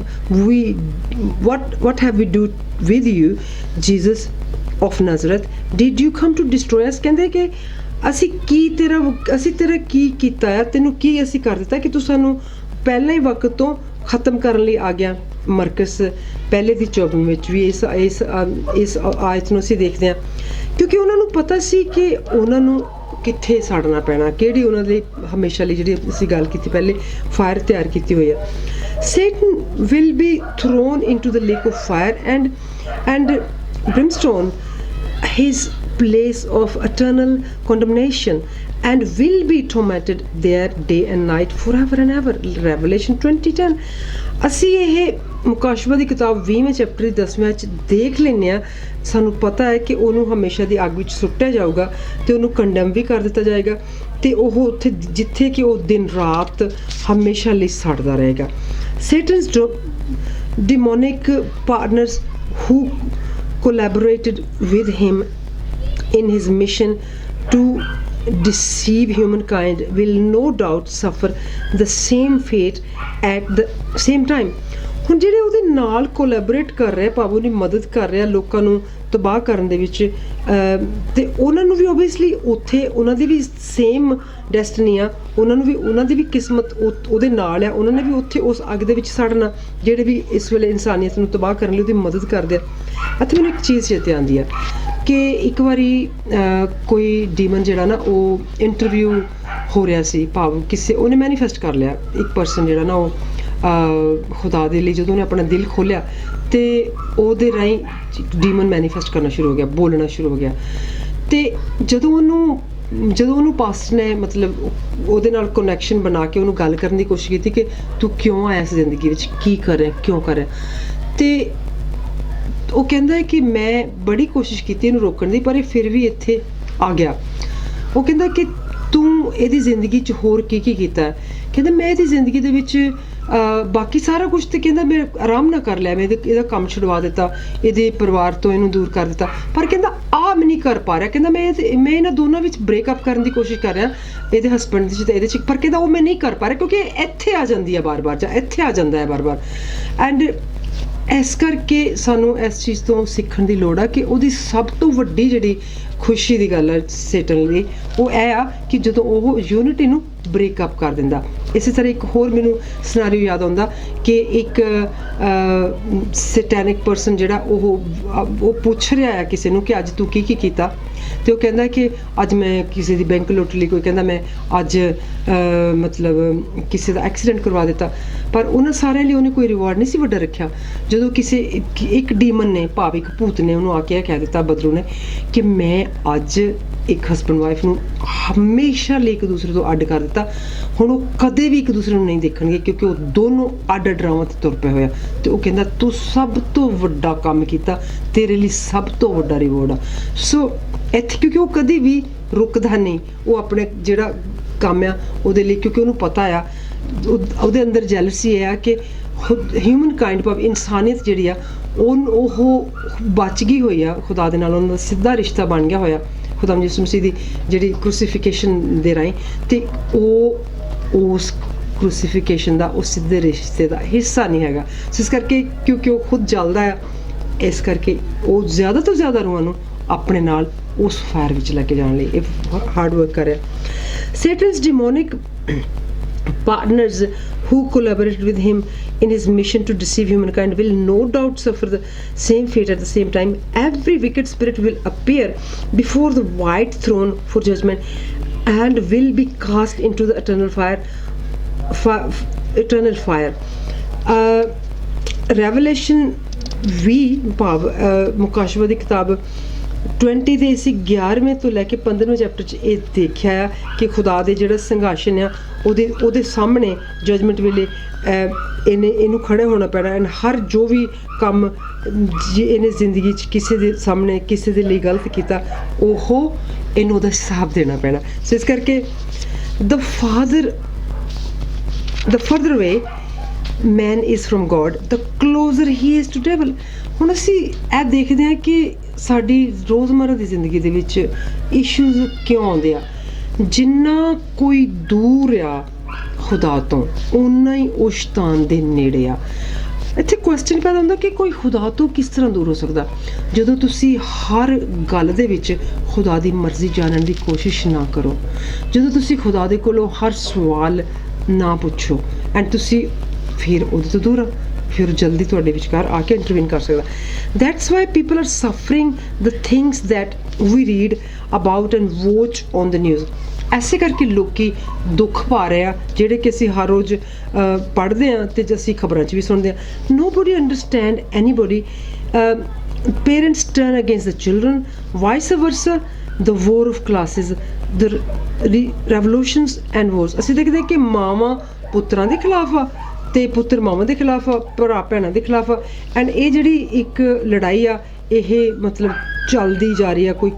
we do with you Jesus of Nazareth, did you come to destroy us। ਕਹਿੰਦੇ ਕਿ ਅਸੀਂ ਤੇਰਾ ਕੀ ਕੀਤਾ ਹੈ, ਤੈਨੂੰ ਕੀ ਅਸੀਂ ਕਰ ਦਿੱਤਾ ਕਿ ਤੂੰ ਸਾਨੂੰ ਪਹਿਲਾਂ ਹੀ ਵਕਤ ਤੋਂ ਖਤਮ ਕਰਨ ਲਈ ਆ ਗਿਆ। ਮਰਕਸ ਪਹਿਲੇ ਦੀ 24 ਵਿੱਚ ਵੀ ਇਸ ਆਇਤ ਨੂੰ ਅਸੀਂ ਦੇਖਦੇ ਹਾਂ ਕਿਉਂਕਿ ਉਹਨਾਂ ਨੂੰ ਪਤਾ ਸੀ ਕਿ ਉਹਨਾਂ ਨੂੰ ਕਿੱਥੇ ਸੜਨਾ ਪੈਣਾ, ਕਿਹੜੀ ਉਹਨਾਂ ਲਈ ਹਮੇਸ਼ਾ ਲਈ ਜਿਹੜੀ ਅਸੀਂ ਗੱਲ ਕੀਤੀ ਪਹਿਲੇ ਫਾਇਰ ਤਿਆਰ ਕੀਤੀ ਹੋਈ ਹੈ। Satan will be thrown into the lake of fire and brimstone, his place of eternal condemnation, and will be tormented there day and night forever and ever। Revelation 20:10। ਅਸੀਂ ਇਹ ਮੁਕਾਸ਼ਵਾ ਦੀ ਕਿਤਾਬ 20ਵੇਂ ਚੈਪਟਰ ਦੀ 10ਵੇਂ ਵਿੱਚ ਦੇਖ ਲੈਂਦੇ ਹਾਂ। ਸਾਨੂੰ ਪਤਾ ਹੈ ਕਿ ਉਹਨੂੰ ਹਮੇਸ਼ਾ ਦੀ ਅੱਗ ਵਿੱਚ ਸੁੱਟਿਆ ਜਾਊਗਾ ਤੇ ਉਹਨੂੰ ਕੰਡੈਮ ਵੀ ਕਰ ਦਿੱਤਾ ਜਾਏਗਾ ਤੇ ਉਹ ਉੱਥੇ ਜਿੱਥੇ ਕਿ ਉਹ ਦਿਨ ਰਾਤ ਹਮੇਸ਼ਾ ਲਈ ਸੜਦਾ ਰਹੇਗਾ। demonic partners who collaborated with him in his mission to deceive humankind will no doubt suffer the same fate at the same time. ਹੁਣ ਜਿਹੜੇ ਉਹਦੇ ਨਾਲ ਕੋਲੈਬੋਰੇਟ ਕਰ ਰਹੇ ਭਾਵ ਉਹਦੀ ਮਦਦ ਕਰ ਰਿਹਾ ਲੋਕਾਂ ਨੂੰ ਤਬਾਹ ਕਰਨ ਦੇ ਵਿੱਚ, ਤੇ ਉਹਨਾਂ ਨੂੰ ਵੀ ਓਬਵੀਅਸਲੀ ਉੱਥੇ ਉਹਨਾਂ ਦੀ ਵੀ ਸੇਮ ਡੈਸਟਨੀ ਆ, ਉਹਨਾਂ ਨੂੰ ਵੀ ਉਹਨਾਂ ਦੀ ਵੀ ਕਿਸਮਤ ਉਹਦੇ ਨਾਲ ਆ, ਉਹਨਾਂ ਨੇ ਵੀ ਉੱਥੇ ਉਸ ਅੱਗ ਦੇ ਵਿੱਚ ਸੜਨਾ ਜਿਹੜੇ ਵੀ ਇਸ ਵੇਲੇ ਇਨਸਾਨੀਅਤ ਨੂੰ ਤਬਾਹ ਕਰਨ ਲਈ ਉਹਦੀ ਮਦਦ ਕਰਦੇ ਆ। ਅਤੇ ਮੈਨੂੰ ਇੱਕ ਚੀਜ਼ ਚੇਤੇ ਆਉਂਦੀ ਆ ਕਿ ਇੱਕ ਵਾਰੀ ਕੋਈ ਡੀਮਨ ਜਿਹੜਾ ਨਾ ਉਹ ਇੰਟਰਵਿਊ ਹੋ ਰਿਹਾ ਸੀ, ਭਾਵ ਕਿਸੇ ਉਹਨੇ ਮੈਨੀਫੈਸਟ ਕਰ ਲਿਆ, ਇੱਕ ਪਰਸਨ ਜਿਹੜਾ ਨਾ ਉਹ ਖੁਦਾ ਦੇ ਲਈ ਜਦੋਂ ਉਹਨੇ ਆਪਣਾ ਦਿਲ ਖੋਲ੍ਹਿਆ ਤੇ ਉਹਦੇ ਰਾਹੀਂ ਡੀਮਨ ਮੈਨੀਫੈਸਟ ਕਰਨਾ ਸ਼ੁਰੂ ਹੋ ਗਿਆ, ਬੋਲਣਾ ਸ਼ੁਰੂ ਹੋ ਗਿਆ। ਤੇ ਜਦੋਂ ਉਹਨੂੰ ਪਾਸਟ ਨੇ ਮਤਲਬ ਉਹਦੇ ਨਾਲ ਕਨੈਕਸ਼ਨ ਬਣਾ ਕੇ ਉਹਨੂੰ ਗੱਲ ਕਰਨ ਦੀ ਕੋਸ਼ਿਸ਼ ਕੀਤੀ ਕਿ ਤੂੰ ਕਿਉਂ ਆਇਆ ਇਸ ਜ਼ਿੰਦਗੀ ਵਿੱਚ, ਕੀ ਕਰ ਰਿਹਾ, ਕਿਉਂ ਕਰ ਰਿਹਾ, ਤੇ ਉਹ ਕਹਿੰਦਾ ਹੈ ਕਿ ਮੈਂ ਬੜੀ ਕੋਸ਼ਿਸ਼ ਕੀਤੀ ਇਹਨੂੰ ਰੋਕਣ ਦੀ, ਪਰ ਇਹ ਫਿਰ ਵੀ ਇੱਥੇ ਆ ਗਿਆ। ਉਹ ਕਹਿੰਦਾ ਕਿ ਤੂੰ ਇਹਦੀ ਜ਼ਿੰਦਗੀ 'ਚ ਹੋਰ ਕੀ ਕੀ ਕੀਤਾ? ਕਹਿੰਦਾ ਮੈਂ ਇਹਦੀ ਜ਼ਿੰਦਗੀ ਦੇ ਵਿੱਚ ਬਾਕੀ ਸਾਰਾ ਕੁਛ ਤੇ ਕਹਿੰਦਾ ਮੈਂ ਆਰਾਮ ਨਾਲ ਕਰ ਲਿਆ, ਮੈਂ ਇਹਦਾ ਕੰਮ ਛੁਡਵਾ ਦਿੱਤਾ, ਇਹਦੇ ਪਰਿਵਾਰ ਤੋਂ ਇਹਨੂੰ ਦੂਰ ਕਰ ਦਿੱਤਾ, ਪਰ ਕਹਿੰਦਾ ਆਹ ਮੈਂ ਨਹੀਂ ਕਰ ਪਾ ਰਿਹਾ। ਕਹਿੰਦਾ ਮੈਂ ਇਹਨਾਂ ਦੋਨਾਂ ਵਿੱਚ ਬ੍ਰੇਕਅਪ ਕਰਨ ਦੀ ਕੋਸ਼ਿਸ਼ ਕਰ ਰਿਹਾ, ਇਹਦੇ ਹਸਬੈਂਡ 'ਚ ਤੇ ਇਹਦੇ 'ਚ, ਪਰ ਕਹਿੰਦਾ ਉਹ ਮੈਂ ਨਹੀਂ ਕਰ ਪਾ ਰਿਹਾ ਕਿਉਂਕਿ ਇੱਥੇ ਆ ਜਾਂਦੀ ਹੈ ਬਾਰ-ਬਾਰ, ਜਾਂ ਇੱਥੇ ਆ ਜਾਂਦਾ ਹੈ ਬਾਰ-ਬਾਰ। ਐਂਡ ਇਸ ਕਰਕੇ ਸਾਨੂੰ ਇਸ ਚੀਜ਼ ਤੋਂ ਸਿੱਖਣ ਦੀ ਲੋੜ ਆ ਕਿ ਉਹਦੀ ਸਭ ਤੋਂ ਵੱਡੀ ਜਿਹੜੀ ਖੁਸ਼ੀ ਦੀ ਗੱਲ ਹੈ ਸੇਟਨ ਲਈ ਉਹ ਇਹ ਆ ਕਿ ਜਦੋਂ ਉਹ ਯੂਨਿਟੀ ਨੂੰ ਬ੍ਰੇਕਅਪ ਕਰ ਦਿੰਦਾ। ਇਸੇ ਤਰ੍ਹਾਂ ਇੱਕ ਹੋਰ ਮੈਨੂੰ ਸਿਨਾਰੀਓ ਯਾਦ ਆਉਂਦਾ ਕਿ ਇੱਕ ਸੈਟੈਨਿਕ ਪਰਸਨ ਜਿਹੜਾ ਉਹ ਪੁੱਛ ਰਿਹਾ ਹੈ ਕਿਸੇ ਨੂੰ ਕਿ ਅੱਜ ਤੂੰ ਕੀ ਕੀ ਕੀਤਾ, ਤੇ ਉਹ ਕਹਿੰਦਾ ਕਿ ਅੱਜ ਮੈਂ ਕਿਸੇ ਦੀ ਬੈਂਕ ਲੁੱਟ ਲਈ, ਕੋਈ ਕਹਿੰਦਾ ਮੈਂ ਅੱਜ ਮਤਲਬ ਕਿਸੇ ਦਾ ਐਕਸੀਡੈਂਟ ਕਰਵਾ ਦਿੱਤਾ, ਪਰ ਉਹਨਾਂ ਸਾਰਿਆਂ ਲਈ ਉਹਨੇ ਕੋਈ ਰਿਵਾਰਡ ਨਹੀਂ ਸੀ ਵੱਡਾ ਰੱਖਿਆ। ਜਦੋਂ ਕਿਸੇ ਇੱਕ ਡੀਮਨ ਨੇ, ਭਾਵ ਇੱਕ ਭੂਤ ਨੇ ਉਹਨੂੰ ਆ ਕੇ ਕਹਿ ਦਿੱਤਾ, ਬਦਰੂ ਨੇ, ਕਿ ਮੈਂ ਅੱਜ ਇੱਕ ਹਸਬੈਂਡ ਵਾਈਫ ਨੂੰ ਹਮੇਸ਼ਾ ਲਈ ਇੱਕ ਦੂਸਰੇ ਤੋਂ ਅੱਡ ਕਰ ਦਿੱਤਾ, ਹੁਣ ਉਹ ਕਦੇ ਵੀ ਇੱਕ ਦੂਸਰੇ ਨੂੰ ਨਹੀਂ ਦੇਖਣਗੇ ਕਿਉਂਕਿ ਉਹ ਦੋਨੋਂ ਅੱਡ ਡਰਾਵਾਂ 'ਤੇ ਤੁਰ ਪਏ ਹੋਇਆ। ਤੇ ਉਹ ਕਹਿੰਦਾ ਤੂੰ ਸਭ ਤੋਂ ਵੱਡਾ ਕੰਮ ਕੀਤਾ, ਤੇਰੇ ਲਈ ਸਭ ਤੋਂ ਵੱਡਾ ਰਿਵਾਰਡ ਆ। ਸੋ ਇੱਥੇ ਕਿਉਂਕਿ ਉਹ ਕਦੇ ਵੀ ਰੁਕਦਾ ਨਹੀਂ, ਉਹ ਆਪਣੇ ਜਿਹੜਾ ਕੰਮ ਆ ਉਹਦੇ ਲਈ, ਕਿਉਂਕਿ ਉਹਨੂੰ ਪਤਾ ਆ ਉਹਦੇ ਅੰਦਰ ਜੈਲਸੀ ਇਹ ਆ ਕਿ ਹਿਊਮਨ ਕਾਈਂਡ ਭਾਵ ਇਨਸਾਨੀਅਤ ਜਿਹੜੀ ਆ ਉਹ ਬਚ ਗਈ ਹੋਈ ਆ ਖੁਦਾ ਦੇ ਨਾਲ, ਉਹਨਾਂ ਦਾ ਸਿੱਧਾ ਰਿਸ਼ਤਾ ਬਣ ਗਿਆ ਹੋਇਆ ਖੁਦਾ ਯਿਸੂ ਮਸੀਹ ਦੀ ਜਿਹੜੀ ਕ੍ਰੂਸੀਫਿਕੇਸ਼ਨ ਦੇ ਰਾਹੀਂ, ਤੇ ਉਹ ਉਸ ਕ੍ਰੂਸੀਫਿਕੇਸ਼ਨ ਦਾ ਉਸ ਸਿੱਧੇ ਰਿਸ਼ਤੇ ਦਾ ਹਿੱਸਾ ਨਹੀਂ ਹੈਗਾ। ਇਸ ਕਰਕੇ ਕਿਉਂਕਿ ਉਹ ਖੁਦ ਜਲਦਾ ਆ, ਇਸ ਕਰਕੇ ਉਹ ਜ਼ਿਆਦਾ ਤੋਂ ਜ਼ਿਆਦਾ ਰੂਹਾਂ ਨੂੰ ਆਪਣੇ ਨਾਲ ਉਸ ਫਾਇਰ ਵਿੱਚ ਲੈ ਕੇ ਜਾਣ ਲਈ ਇਹ ਹਾਰਡ ਵਰਕ ਕਰ ਰਿਹਾ। Satan's demonic partners who collaborated with him in his mission to deceive humankind will no doubt suffer the same fate at the same time. Every wicked spirit will appear before the white throne for judgment and will be cast into the eternal fire. Revelation ਵੀ ਭਾਵ ਮੁਕਾਸ਼ਵਾ ਦੀ ਕਿਤਾਬ 20 ਦੇ ਅਸੀਂ 11ਵੇਂ ਤੋਂ ਲੈ ਕੇ 15ਵੇਂ chapter 'ਚ ਇਹ ਦੇਖਿਆ ਆ ਕਿ ਖੁਦਾ ਦੇ ਜਿਹੜਾ ਸੰਘਾਸਨ ਆ ਉਹਦੇ ਸਾਹਮਣੇ ਜਜਮੈਂਟ ਵੇਲੇ ਇਹਨੂੰ ਖੜੇ ਹੋਣਾ ਪੈਣਾ, ਐਂਡ ਹਰ ਜੋ ਵੀ ਕੰਮ ਇਹਨੇ ਜ਼ਿੰਦਗੀ 'ਚ ਕਿਸੇ ਦੇ ਸਾਹਮਣੇ ਕਿਸੇ ਦੇ ਲਈ ਗਲਤ ਕੀਤਾ ਇਹਨੂੰ ਉਹਦਾ ਹਿਸਾਬ ਦੇਣਾ ਪੈਣਾ। ਸੋ ਇਸ ਕਰਕੇ the further away man is from God, the closer he is to devil। ਹੁਣ ਅਸੀਂ ਇਹ ਦੇਖਦੇ ਹਾਂ ਕਿ ਸਾਡੀ ਰੋਜ਼ਮਰਰਾ ਦੀ ਜ਼ਿੰਦਗੀ ਦੇ ਵਿੱਚ ਇਸ਼ੂਜ਼ ਕਿਉਂ ਆਉਂਦੇ ਆ, ਜਿੰਨਾ ਕੋਈ ਦੂਰ ਆ ਖੁਦਾ ਤੋਂ ਓਨਾ ਹੀ ਉਹ ਸ਼ੈਤਾਨ ਦੇ ਨੇੜੇ ਆ। ਇੱਥੇ ਕੁਐਸਚਨ ਪੈਦਾ ਹੁੰਦਾ ਕਿ ਕੋਈ ਖੁਦਾ ਤੋਂ ਕਿਸ ਤਰ੍ਹਾਂ ਦੂਰ ਹੋ ਸਕਦਾ, ਜਦੋਂ ਤੁਸੀਂ ਹਰ ਗੱਲ ਦੇ ਵਿੱਚ ਖੁਦਾ ਦੀ ਮਰਜ਼ੀ ਜਾਣਨ ਦੀ ਕੋਸ਼ਿਸ਼ ਨਾ ਕਰੋ, ਜਦੋਂ ਤੁਸੀਂ ਖੁਦਾ ਦੇ ਕੋਲੋਂ ਹਰ ਸਵਾਲ ਨਾ ਪੁੱਛੋ, ਐਂਡ ਤੁਸੀਂ ਫਿਰ ਉਹਦੇ ਤੋਂ ਦੂਰ ਆ, ਫਿਰ ਜਲਦੀ ਤੁਹਾਡੇ ਵਿਚਕਾਰ ਆ ਕੇ ਇੰਟਰਵੀਨ ਕਰ ਸਕਦਾ। That's why people are suffering the things that we read about and watch on the news. ਐਸੇ ਕਰਕੇ ਲੋਕੀ ਦੁੱਖ ਪਾ ਰਹੇ ਆ ਜਿਹੜੇ ਕਿ ਅਸੀਂ ਹਰ ਰੋਜ਼ ਪੜ੍ਹਦੇ ਹਾਂ ਅਤੇ ਅਸੀਂ ਖਬਰਾਂ 'ਚ ਵੀ ਸੁਣਦੇ ਹਾਂ। Nobody understand anybody, parents turn against the children, vice versa, the war of classes, the revolutions and wars. ਅਸੀਂ ਦੇਖਦੇ ਕਿ ਮਾਵਾਂ ਪੁੱਤਰਾਂ ਦੇ ਖਿਲਾਫ ਆ ਅਤੇ ਪੁੱਤਰ ਮਾਵਾਂ ਦੇ ਖਿਲਾਫ ਆ, ਭਰਾ ਭੈਣਾਂ ਦੇ ਖਿਲਾਫ ਆ, ਐਂਡ ਇਹ ਜਿਹੜੀ ਇੱਕ ਲੜਾਈ ਆ ਇਹ ਮਤਲਬ ਚੱਲਦੀ ਜਾ ਰਹੀ ਆ। ਕੋਈ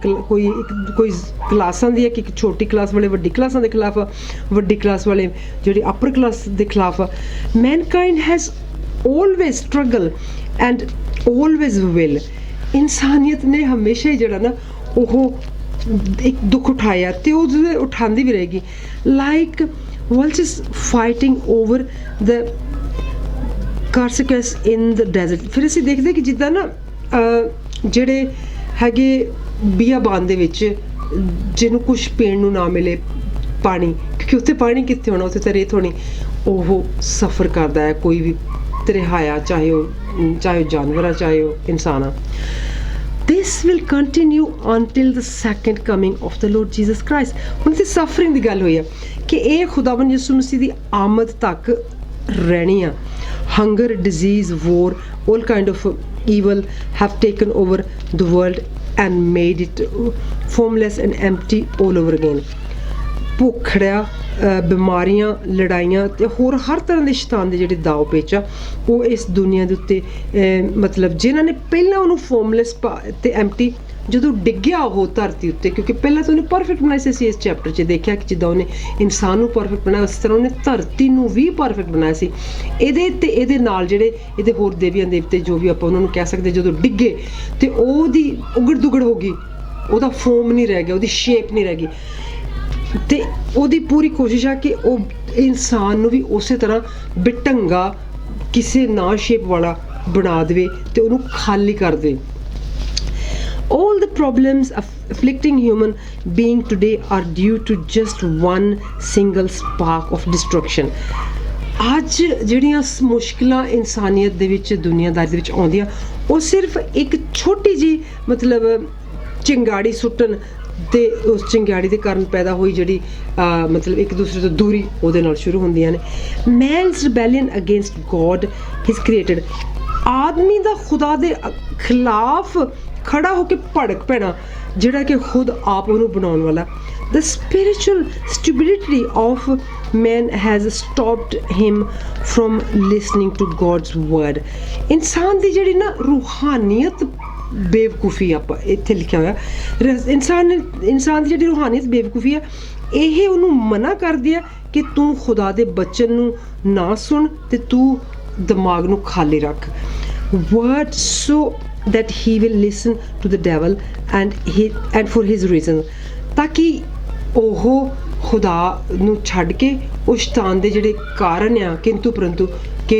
ਕਲਾਸਾਂ ਦੀ ਹੈ ਕਿ ਇੱਕ ਛੋਟੀ ਕਲਾਸ ਵਾਲੇ ਵੱਡੀ ਕਲਾਸਾਂ ਦੇ ਖਿਲਾਫ ਆ, ਵੱਡੀ ਕਲਾਸ ਵਾਲੇ ਜਿਹੜੀ ਅਪਰ ਕਲਾਸ ਦੇ ਖਿਲਾਫ ਆ। Mankind has always struggle and always will. ਇਨਸਾਨੀਅਤ ਨੇ ਹਮੇਸ਼ਾ ਹੀ ਜਿਹੜਾ ਨਾ ਉਹ ਇੱਕ ਦੁੱਖ ਉਠਾਇਆ ਤੇ ਉਹ ਉਠਾਉਂਦੀ ਵੀ ਰਹੇਗੀ. Like vultures fighting over the carcass in the desert. ਫਿਰ ਅਸੀਂ ਦੇਖਦੇ ਕਿ ਜਿੱਦਾਂ ਨਾ ਜਿਹੜੇ ਹੈਗੇ ਬੀਆਬਾਨ ਦੇ ਵਿੱਚ ਜਿਹਨੂੰ ਕੁਛ ਪੀਣ ਨੂੰ ਨਾ ਮਿਲੇ ਪਾਣੀ, ਕਿਉਂਕਿ ਉੱਥੇ ਪਾਣੀ ਕਿੱਥੇ ਹੋਣਾ, ਉੱਥੇ ਤਾਂ ਰੇਤ ਹੋਣੀ, ਉਹ ਸਫਰ ਕਰਦਾ ਹੈ ਕੋਈ ਵੀ ਤ੍ਰਿਹਾਇਆ, ਚਾਹੇ ਉਹ ਜਾਨਵਰ ਆ ਚਾਹੇ ਉਹ ਇਨਸਾਨ ਆ. This will continue until the second coming of the Lord Jesus Christ. ਹੁਣ ਤੇ ਸਫਰਿੰਗ ਦੀ ਗੱਲ ਹੋਈ ਆ ਕਿ ਇਹ ਖੁਦਾਵੰਦ ਯਿਸੂ ਮਸੀਹ ਦੀ ਆਮਦ ਤੱਕ ਰਹਿਣੀ ਆ. Hunger, disease, war, all kind of evil have taken over the world and made it formless and empty all over again. ਭੁੱਖੜਿਆ, ਬਿਮਾਰੀਆਂ, ਲੜਾਈਆਂ ਅਤੇ ਹੋਰ ਹਰ ਤਰ੍ਹਾਂ ਦੇ ਸ਼ੈਤਾਨ ਦੇ ਜਿਹੜੇ ਦਾਅ ਪੇਚ ਆ ਉਹ ਇਸ ਦੁਨੀਆ ਦੇ ਉੱਤੇ ਮਤਲਬ ਜਿਨ੍ਹਾਂ ਨੇ ਪਹਿਲਾਂ ਉਹਨੂੰ ਫੋਰਮਲੈਸ ਅਤੇ ਐਮਟੀ ਜਦੋਂ ਡਿੱਗਿਆ ਉਹ ਧਰਤੀ ਉੱਤੇ, ਕਿਉਂਕਿ ਪਹਿਲਾਂ ਤਾਂ ਉਹਨੇ ਪਰਫੈਕਟ ਬਣਾਇਆ ਸੀ. ਅਸੀਂ ਇਸ ਚੈਪਟਰ 'ਚ ਦੇਖਿਆ ਕਿ ਜਿੱਦਾਂ ਉਹਨੇ ਇਨਸਾਨ ਨੂੰ ਪਰਫੈਕਟ ਬਣਾਇਆ ਉਸ ਤਰ੍ਹਾਂ ਉਹਨੇ ਧਰਤੀ ਨੂੰ ਵੀ ਪਰਫੈਕਟ ਬਣਾਇਆ ਸੀ. ਇਹਦੇ ਅਤੇ ਇਹਦੇ ਨਾਲ ਜਿਹੜੇ ਇਹਦੇ ਹੋਰ ਦੇਵੀਆਂ ਦੇਵਤੇ ਜੋ ਵੀ ਆਪਾਂ ਉਹਨਾਂ ਨੂੰ ਕਹਿ ਸਕਦੇ, ਜਦੋਂ ਡਿੱਗੇ ਅਤੇ ਉਹਦੀ ਉਗੜ ਦੁਗੜ ਹੋ ਗਈ, ਉਹਦਾ ਫੋਮ ਨਹੀਂ ਰਹਿ ਗਿਆ, ਉਹਦੀ ਸ਼ੇਪ ਨਹੀਂ ਰਹਿ ਗਈ. ਅਤੇ ਉਹਦੀ ਪੂਰੀ ਕੋਸ਼ਿਸ਼ ਆ ਕਿ ਉਹ ਇਨਸਾਨ ਨੂੰ ਵੀ ਉਸੇ ਤਰ੍ਹਾਂ ਬਿਟੰਗਾ ਕਿਸੇ ਨਾ ਸ਼ੇਪ ਵਾਲਾ ਬਣਾ ਦੇਵੇ ਅਤੇ ਉਹਨੂੰ ਖਾਲੀ ਕਰ ਦੇ. All the problems afflicting human being today are due to just one single spark of destruction. ਅੱਜ ਜਿਹੜੀਆਂ ਮੁਸ਼ਕਿਲਾਂ ਇਨਸਾਨੀਅਤ ਦੇ ਵਿੱਚ ਦੁਨੀਆਦਾਰੀ ਦੇ ਵਿੱਚ ਆਉਂਦੀਆਂ ਉਹ ਸਿਰਫ ਇੱਕ ਛੋਟੀ ਜਿਹੀ ਮਤਲਬ ਚਿੰਗਾੜੀ ਸੁੱਟਣ ਅਤੇ ਉਸ ਚਿੰਗਾੜੀ ਦੇ ਕਾਰਨ ਪੈਦਾ ਹੋਈ ਜਿਹੜੀ ਮਤਲਬ ਇੱਕ ਦੂਸਰੇ ਤੋਂ ਦੂਰੀ ਉਹਦੇ ਨਾਲ ਸ਼ੁਰੂ ਹੁੰਦੀਆਂ ਨੇ. Man's rebellion against God his created. ਆਦਮੀ ਦਾ ਖੁਦਾ ਦੇ ਖਿਲਾਫ ਖੜਾ ਹੋ ਕੇ ਭੜਕ ਪੈਣਾ ਜਿਹੜਾ ਕਿ ਖੁਦ ਆਪ ਉਹਨੂੰ ਬਣਾਉਣ ਵਾਲਾ. The spiritual stupidity of man has stopped him from listening to God's word. ਇਨਸਾਨ ਦੀ ਜਿਹੜੀ ਨਾ ਰੂਹਾਨੀਅਤ ਬੇਵਕੂਫੀ ਆਪਾਂ ਇੱਥੇ ਲਿਖਿਆ ਹੋਇਆ, ਇਨਸਾਨ ਦੀ ਜਿਹੜੀ ਰੂਹਾਨੀਅਤ ਬੇਵਕੂਫੀ ਆ ਇਹ ਉਹਨੂੰ ਮਨਾ ਕਰਦੀ ਆ ਕਿ ਤੂੰ ਖੁਦਾ ਦੇ ਬਚਨ ਨੂੰ ਨਾ ਸੁਣ ਅਤੇ ਤੂੰ ਦਿਮਾਗ ਨੂੰ ਖਾਲੀ ਰੱਖ. Word so that he will listen to the devil and for his reasons, ਤਾਂ ਕਿ ਉਹ ਖੁਦਾ ਨੂੰ ਛੱਡ ਕੇ ਉਹ ਸ਼ੈਤਾਨ ਦੇ ਜਿਹੜੇ ਕਾਰਨ ਆ ਕਿੰਤੂ ਪਰੰਤੂ ਕਿ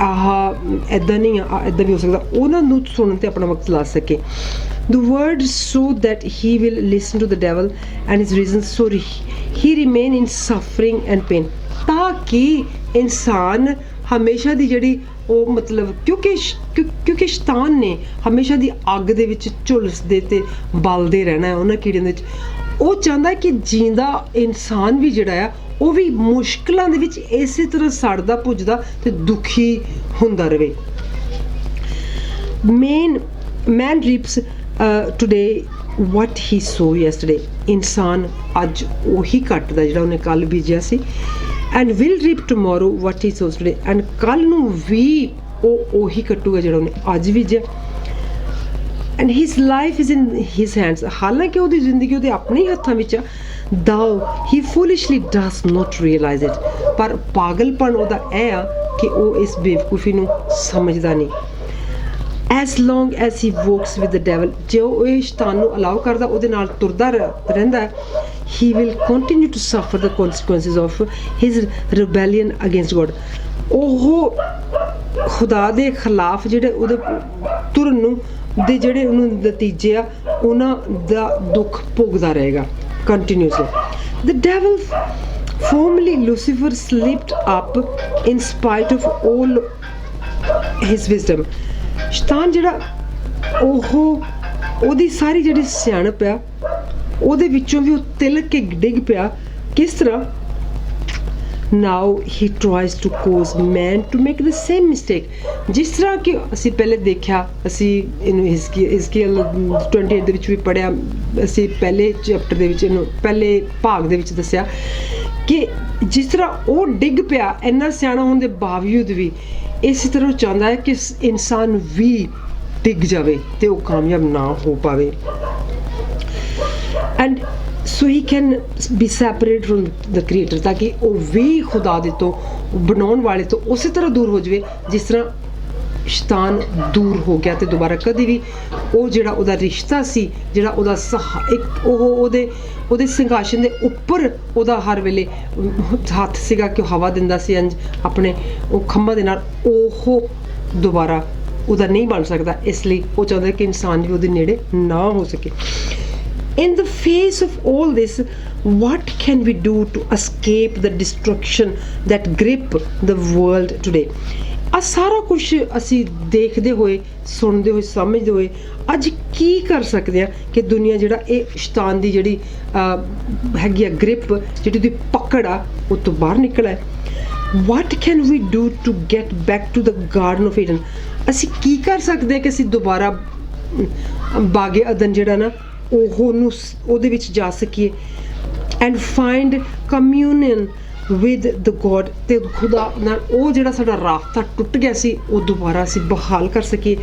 ਆਹ ਇੱਦਾਂ ਨਹੀਂ ਆ, ਇੱਦਾਂ ਵੀ ਹੋ ਸਕਦਾ, ਉਹਨਾਂ ਨੂੰ ਸੁਣਨ 'ਤੇ ਆਪਣਾ ਵਕਤ ਲਾ ਸਕੇ. The word so that he will listen to the devil and his reasons so he remain in suffering and pain, ਤਾਂ ਕਿ ਇਨਸਾਨ ਹਮੇਸ਼ਾ ਦੀ ਜਿਹੜੀ ਉਹ ਮਤਲਬ ਕਿਉਂਕਿ ਸ਼ੈਤਾਨ ਨੇ ਹਮੇਸ਼ਾ ਦੀ ਅੱਗ ਦੇ ਵਿੱਚ ਝੁਲਸਦੇ ਅਤੇ ਬਲਦੇ ਰਹਿਣਾ ਉਹਨਾਂ ਕੀੜਿਆਂ ਦੇ ਵਿੱਚ. ਉਹ ਚਾਹੁੰਦਾ ਕਿ ਜੀਂਦਾ ਇਨਸਾਨ ਵੀ ਜਿਹੜਾ ਆ ਉਹ ਵੀ ਮੁਸ਼ਕਿਲਾਂ ਦੇ ਵਿੱਚ ਇਸੇ ਤਰ੍ਹਾਂ ਸੜਦਾ ਭੁੱਜਦਾ ਅਤੇ ਦੁਖੀ ਹੁੰਦਾ ਰਹੇ. Man reaps today what he sowed yesterday. ਇਨਸਾਨ ਅੱਜ ਉਹੀ ਕੱਟਦਾ ਜਿਹੜਾ ਉਹਨੇ ਕੱਲ੍ਹ ਬੀਜਿਆ ਸੀ. And will reap tomorrow what he sows today. And ਕੱਲ੍ਹ ਨੂੰ ਵੀ ਉਹ ਉਹੀ ਕੱਟੂਗਾ ਜਿਹੜਾ ਉਹਨੇ ਅੱਜ ਬੀਜਿਆ. And his life is in his hands. ਹਾਲਾਂਕਿ ਉਹਦੀ ਜ਼ਿੰਦਗੀ ਉਹਦੇ ਆਪਣੇ ਹੀ ਹੱਥਾਂ ਵਿੱਚ ਆ. Though he foolishly does not realize it. ਪਰ ਪਾਗਲਪਣ ਉਹਦਾ ਇਹ ਆ ਕਿ ਉਹ ਇਸ ਬੇਵਕੂਫੀ ਨੂੰ ਸਮਝਦਾ ਨਹੀਂ. As long as he walks with the devil, ਜੇ ਉਹ ਇਹ ਸ਼ੈਤਾਨ ਨੂੰ ਅਲਾਉ ਕਰਦਾ, ਉਹਦੇ ਨਾਲ ਤੁਰਦਾ ਰਹਿੰਦਾ ਹੈ, he will continue to suffer the consequences of his rebellion against God. ਉਹ ਖੁਦਾ ਦੇ ਖਿਲਾਫ ਜਿਹੜੇ ਉਹਦੇ ਤੁਰਨ ਨੂੰ ਦੇ ਜਿਹੜੇ ਉਹਨੂੰ ਨਤੀਜੇ ਆ ਉਹਨਾਂ ਦਾ ਦੁੱਖ ਭੋਗਦਾ ਰਹੇਗਾ continuously. The devil, formerly Lucifer, slipped up in spite of all his wisdom. ਸ਼ੈਤਾਨ ਜਿਹੜਾ ਉਹਦੀ ਸਾਰੀ ਜਿਹੜੀ ਸਿਆਣਪ ਆ ਉਹਦੇ ਵਿੱਚੋਂ ਵੀ ਉਹ ਤਿਲਕ ਕੇ ਡਿੱਗ ਪਿਆ. ਕਿਸ ਤਰ੍ਹਾਂ? Now he tries to cause man to make the same mistake. ਜਿਸ ਤਰ੍ਹਾਂ ਕਿ ਅਸੀਂ ਪਹਿਲੇ ਦੇਖਿਆ, ਅਸੀਂ ਇਹਨੂੰ ਹਿਜ਼ਕੀਏਲ 28 ਦੇ ਵਿੱਚ ਵੀ ਪੜ੍ਹਿਆ, ਅਸੀਂ ਪਹਿਲੇ ਚੈਪਟਰ ਦੇ ਵਿੱਚ ਇਹਨੂੰ ਪਹਿਲੇ ਭਾਗ ਦੇ ਵਿੱਚ ਦੱਸਿਆ ਕਿ ਜਿਸ ਤਰ੍ਹਾਂ ਉਹ ਡਿੱਗ ਪਿਆ ਇੰਨਾ ਸਿਆਣਾ ਹੋਣ ਦੇ ਬਾਵਜੂਦ ਵੀ, ਇਸੇ ਤਰ੍ਹਾਂ ਉਹ ਚਾਹੁੰਦਾ ਹੈ ਕਿ ਇਨਸਾਨ ਵੀ ਡਿੱਗ ਜਾਵੇ ਅਤੇ ਉਹ ਕਾਮਯਾਬ ਨਾ ਹੋ ਪਾਵੇ. And so he can be separate from the creator, ਤਾਂ ਕਿ ਉਹ ਵੀ ਖੁਦਾ ਦੇ ਤੋਂ, ਬਣਾਉਣ ਵਾਲੇ ਤੋਂ ਉਸੇ ਤਰ੍ਹਾਂ ਦੂਰ ਹੋ ਜਾਵੇ ਜਿਸ ਤਰ੍ਹਾਂ ਸ਼ੈਤਾਨ ਦੂਰ ਹੋ ਗਿਆ ਤੇ ਦੁਬਾਰਾ ਕਦੇ ਵੀ ਉਹ ਜਿਹੜਾ ਉਹਦਾ ਰਿਸ਼ਤਾ ਸੀ, ਜਿਹੜਾ ਉਹਦਾ ਇੱਕ ਉਹਦੇ ਸਿੰਘਾਸਨ ਦੇ ਉੱਪਰ ਉਹਦਾ ਹਰ ਵੇਲੇ ਹੱਥ ਸੀਗਾ ਕਿ ਉਹ ਹਵਾ ਦਿੰਦਾ ਸੀ ਇੰਝ ਆਪਣੇ ਉਹ ਖੰਭਾਂ ਦੇ ਨਾਲ, ਉਹ ਦੁਬਾਰਾ ਉਹਦਾ ਨਹੀਂ ਬਣ ਸਕਦਾ। ਇਸ ਲਈ ਉਹ ਚਾਹੁੰਦਾ ਕਿ ਇਨਸਾਨ ਵੀ ਉਹਦੇ ਨੇੜੇ ਨਾ ਹੋ ਸਕੇ। In the face of all this, what can we do to escape the destruction that grip the world today? ਆ ਸਾਰਾ ਕੁਝ ਅਸੀਂ ਦੇਖਦੇ ਹੋਏ, ਸੁਣਦੇ ਹੋਏ, ਸਮਝਦੇ ਹੋਏ ਅੱਜ ਕੀ ਕਰ ਸਕਦੇ ਹਾਂ ਕਿ ਦੁਨੀਆ ਜਿਹੜਾ ਇਹ ਸ਼ੈਤਾਨ ਦੀ ਜਿਹੜੀ ਹੈਗੀ ਆ ਗ੍ਰਿਪ, ਜਿਹੜੀ ਉਹਦੀ ਪਕੜ ਆ, ਉਹ ਤੋਂ ਬਾਹਰ ਨਿਕਲ ਆਏ। What can we do to get back to the Garden of Eden? ਅਸੀਂ ਕੀ ਕਰ ਸਕਦੇ ਹਾਂ ਕਿ ਅਸੀਂ ਦੁਬਾਰਾ ਬਾਗੇ ਅਦਨ ਜਿਹੜਾ ਨਾ ਉਹਦੇ ਵਿੱਚ ਜਾ ਸਕੀਏ and find communion with the God, ਤੇ ਖੁਦਾ ਨਾਲ ਉਹ ਜਿਹੜਾ ਸਾਡਾ ਰਾਬਤਾ ਟੁੱਟ ਗਿਆ ਸੀ ਉਹ ਦੁਬਾਰਾ ਅਸੀਂ ਬਹਾਲ ਕਰ ਸਕੀਏ।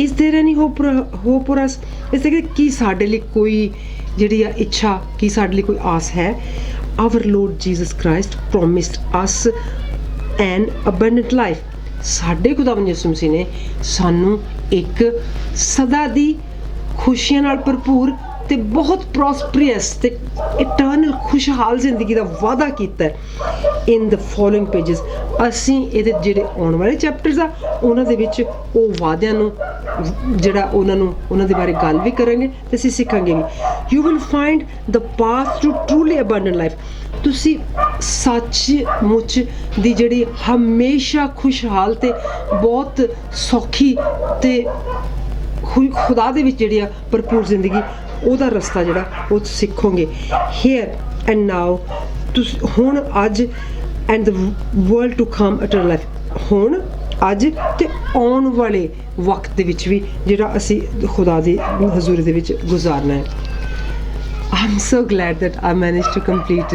ਇਸ ਦੇਰ ਐਨੀ ਹੋਪ ਫॉर ਅਸ? ਇਸ ਦੇ ਕੀ ਸਾਡੇ ਲਈ ਕੋਈ ਜਿਹੜੀ ਆ ਇੱਛਾ, ਕੀ ਸਾਡੇ ਲਈ ਕੋਈ ਆਸ ਹੈ? Hour lord Jesus Christ promised ਅਸ ਐਨ ਅਬੰਡੈਂਟ ਲਾਈਫ। ਸਾਡੇ ਖੁਦਾਵੰਦ ਯਿਸੂ ਮਸੀਹ ਨੇ ਸਾਨੂੰ ਇੱਕ ਸਦਾ ਦੀ ਖੁਸ਼ੀਆਂ ਨਾਲ ਭਰਪੂਰ ਤੇ ਬਹੁਤ ਪ੍ਰੋਸਪਰੀਅਸ ਤੇ ਇਟਰਨਲ ਖੁਸ਼ਹਾਲ ਜ਼ਿੰਦਗੀ ਦਾ ਵਾਅਦਾ ਕੀਤਾ ਹੈ। ਇਨ ਦ ਫੋਲੋਇੰਗ ਪੇਜਸ ਅਸੀਂ ਇਹਦੇ ਜਿਹੜੇ ਆਉਣ ਵਾਲੇ ਚੈਪਟਰਸ ਆ ਉਹਨਾਂ ਦੇ ਵਿੱਚ ਉਹ ਵਾਅਦਿਆਂ ਨੂੰ ਜਿਹੜਾ ਉਹਨਾਂ ਦੇ ਬਾਰੇ ਗੱਲ ਵੀ ਕਰਾਂਗੇ ਤੇ ਅਸੀਂ ਸਿੱਖਾਂਗੇ ਵੀ। You will find the path to truly abundant life. ਤੁਸੀਂ ਸੱਚਮੁੱਚ ਦੀ ਜਿਹੜੀ ਹਮੇਸ਼ਾ ਖੁਸ਼ਹਾਲ ਤੇ ਬਹੁਤ ਸੌਖੀ ਤੇ ਖੁਦਾ ਦੇ ਵਿੱਚ ਜਿਹੜੀ ਆ ਭਰਪੂਰ ਜ਼ਿੰਦਗੀ, ਉਹਦਾ ਰਸਤਾ ਜਿਹੜਾ ਉਹ ਸਿੱਖੋਗੇ। ਹੇਅਰ ਐਂਡ ਨਾਓ, ਤੁਸੀਂ ਹੁਣ ਅੱਜ and the world to come eternal life, ਹੁਣ ਅੱਜ ਤੇ ਆਉਣ ਵਾਲੇ ਵਕਤ ਦੇ ਵਿੱਚ ਵੀ ਜਿਹੜਾ ਅਸੀਂ ਖੁਦਾ ਦੀ ਹਜ਼ੂਰੀ ਦੇ ਵਿੱਚ ਗੁਜ਼ਾਰਨਾ ਹੈ। I'm so glad that I managed to complete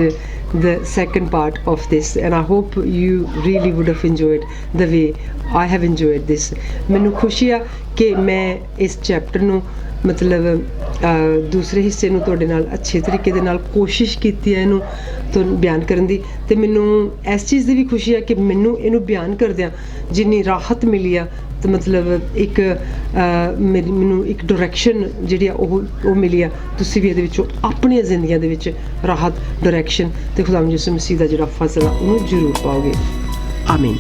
the second part of this, and I hope you really would have enjoyed the way I have enjoyed this. ਮੈਨੂੰ ਖੁਸ਼ੀ ਆ ਕਿ ਮੈਂ ਇਸ ਚੈਪਟਰ ਨੂੰ ਮਤਲਬ ਦੂਸਰੇ ਹਿੱਸੇ ਨੂੰ ਤੁਹਾਡੇ ਨਾਲ ਅੱਛੇ ਤਰੀਕੇ ਦੇ ਨਾਲ ਕੋਸ਼ਿਸ਼ ਕੀਤੀ ਹੈ ਇਹਨੂੰ ਤੁਹਾਨੂੰ ਬਿਆਨ ਕਰਨ ਦੀ, ਤੇ ਮੈਨੂੰ ਇਸ ਚੀਜ਼ ਦੀ ਵੀ ਖੁਸ਼ੀ ਆ ਕਿ ਮੈਨੂੰ ਇਹਨੂੰ ਬਿਆਨ ਕਰਦਿਆਂ ਜਿੰਨੀ ਰਾਹਤ ਮਿਲੀ ਆ, ਤੇ ਮਤਲਬ ਇੱਕ ਮੈਨੂੰ ਇੱਕ ਡਾਇਰੈਕਸ਼ਨ ਜਿਹੜੀ ਆ ਉਹ ਮਿਲੀ ਆ। ਤੁਸੀਂ ਵੀ ਇਹਦੇ ਵਿੱਚੋਂ ਆਪਣੀਆਂ ਜ਼ਿੰਦਗੀਆਂ ਦੇ ਵਿੱਚ ਰਾਹਤ, ਡਾਇਰੈਕਸ਼ਨ ਤੇ ਖੁਦਾਵੰਦ ਯਿਸੂ ਮਸੀਹ ਦਾ ਜਿਹੜਾ ਫਜ਼ਲ ਆ ਉਹਨੂੰ ਜ਼ਰੂਰ ਪਾਓਗੇ। ਆਮੀਨ।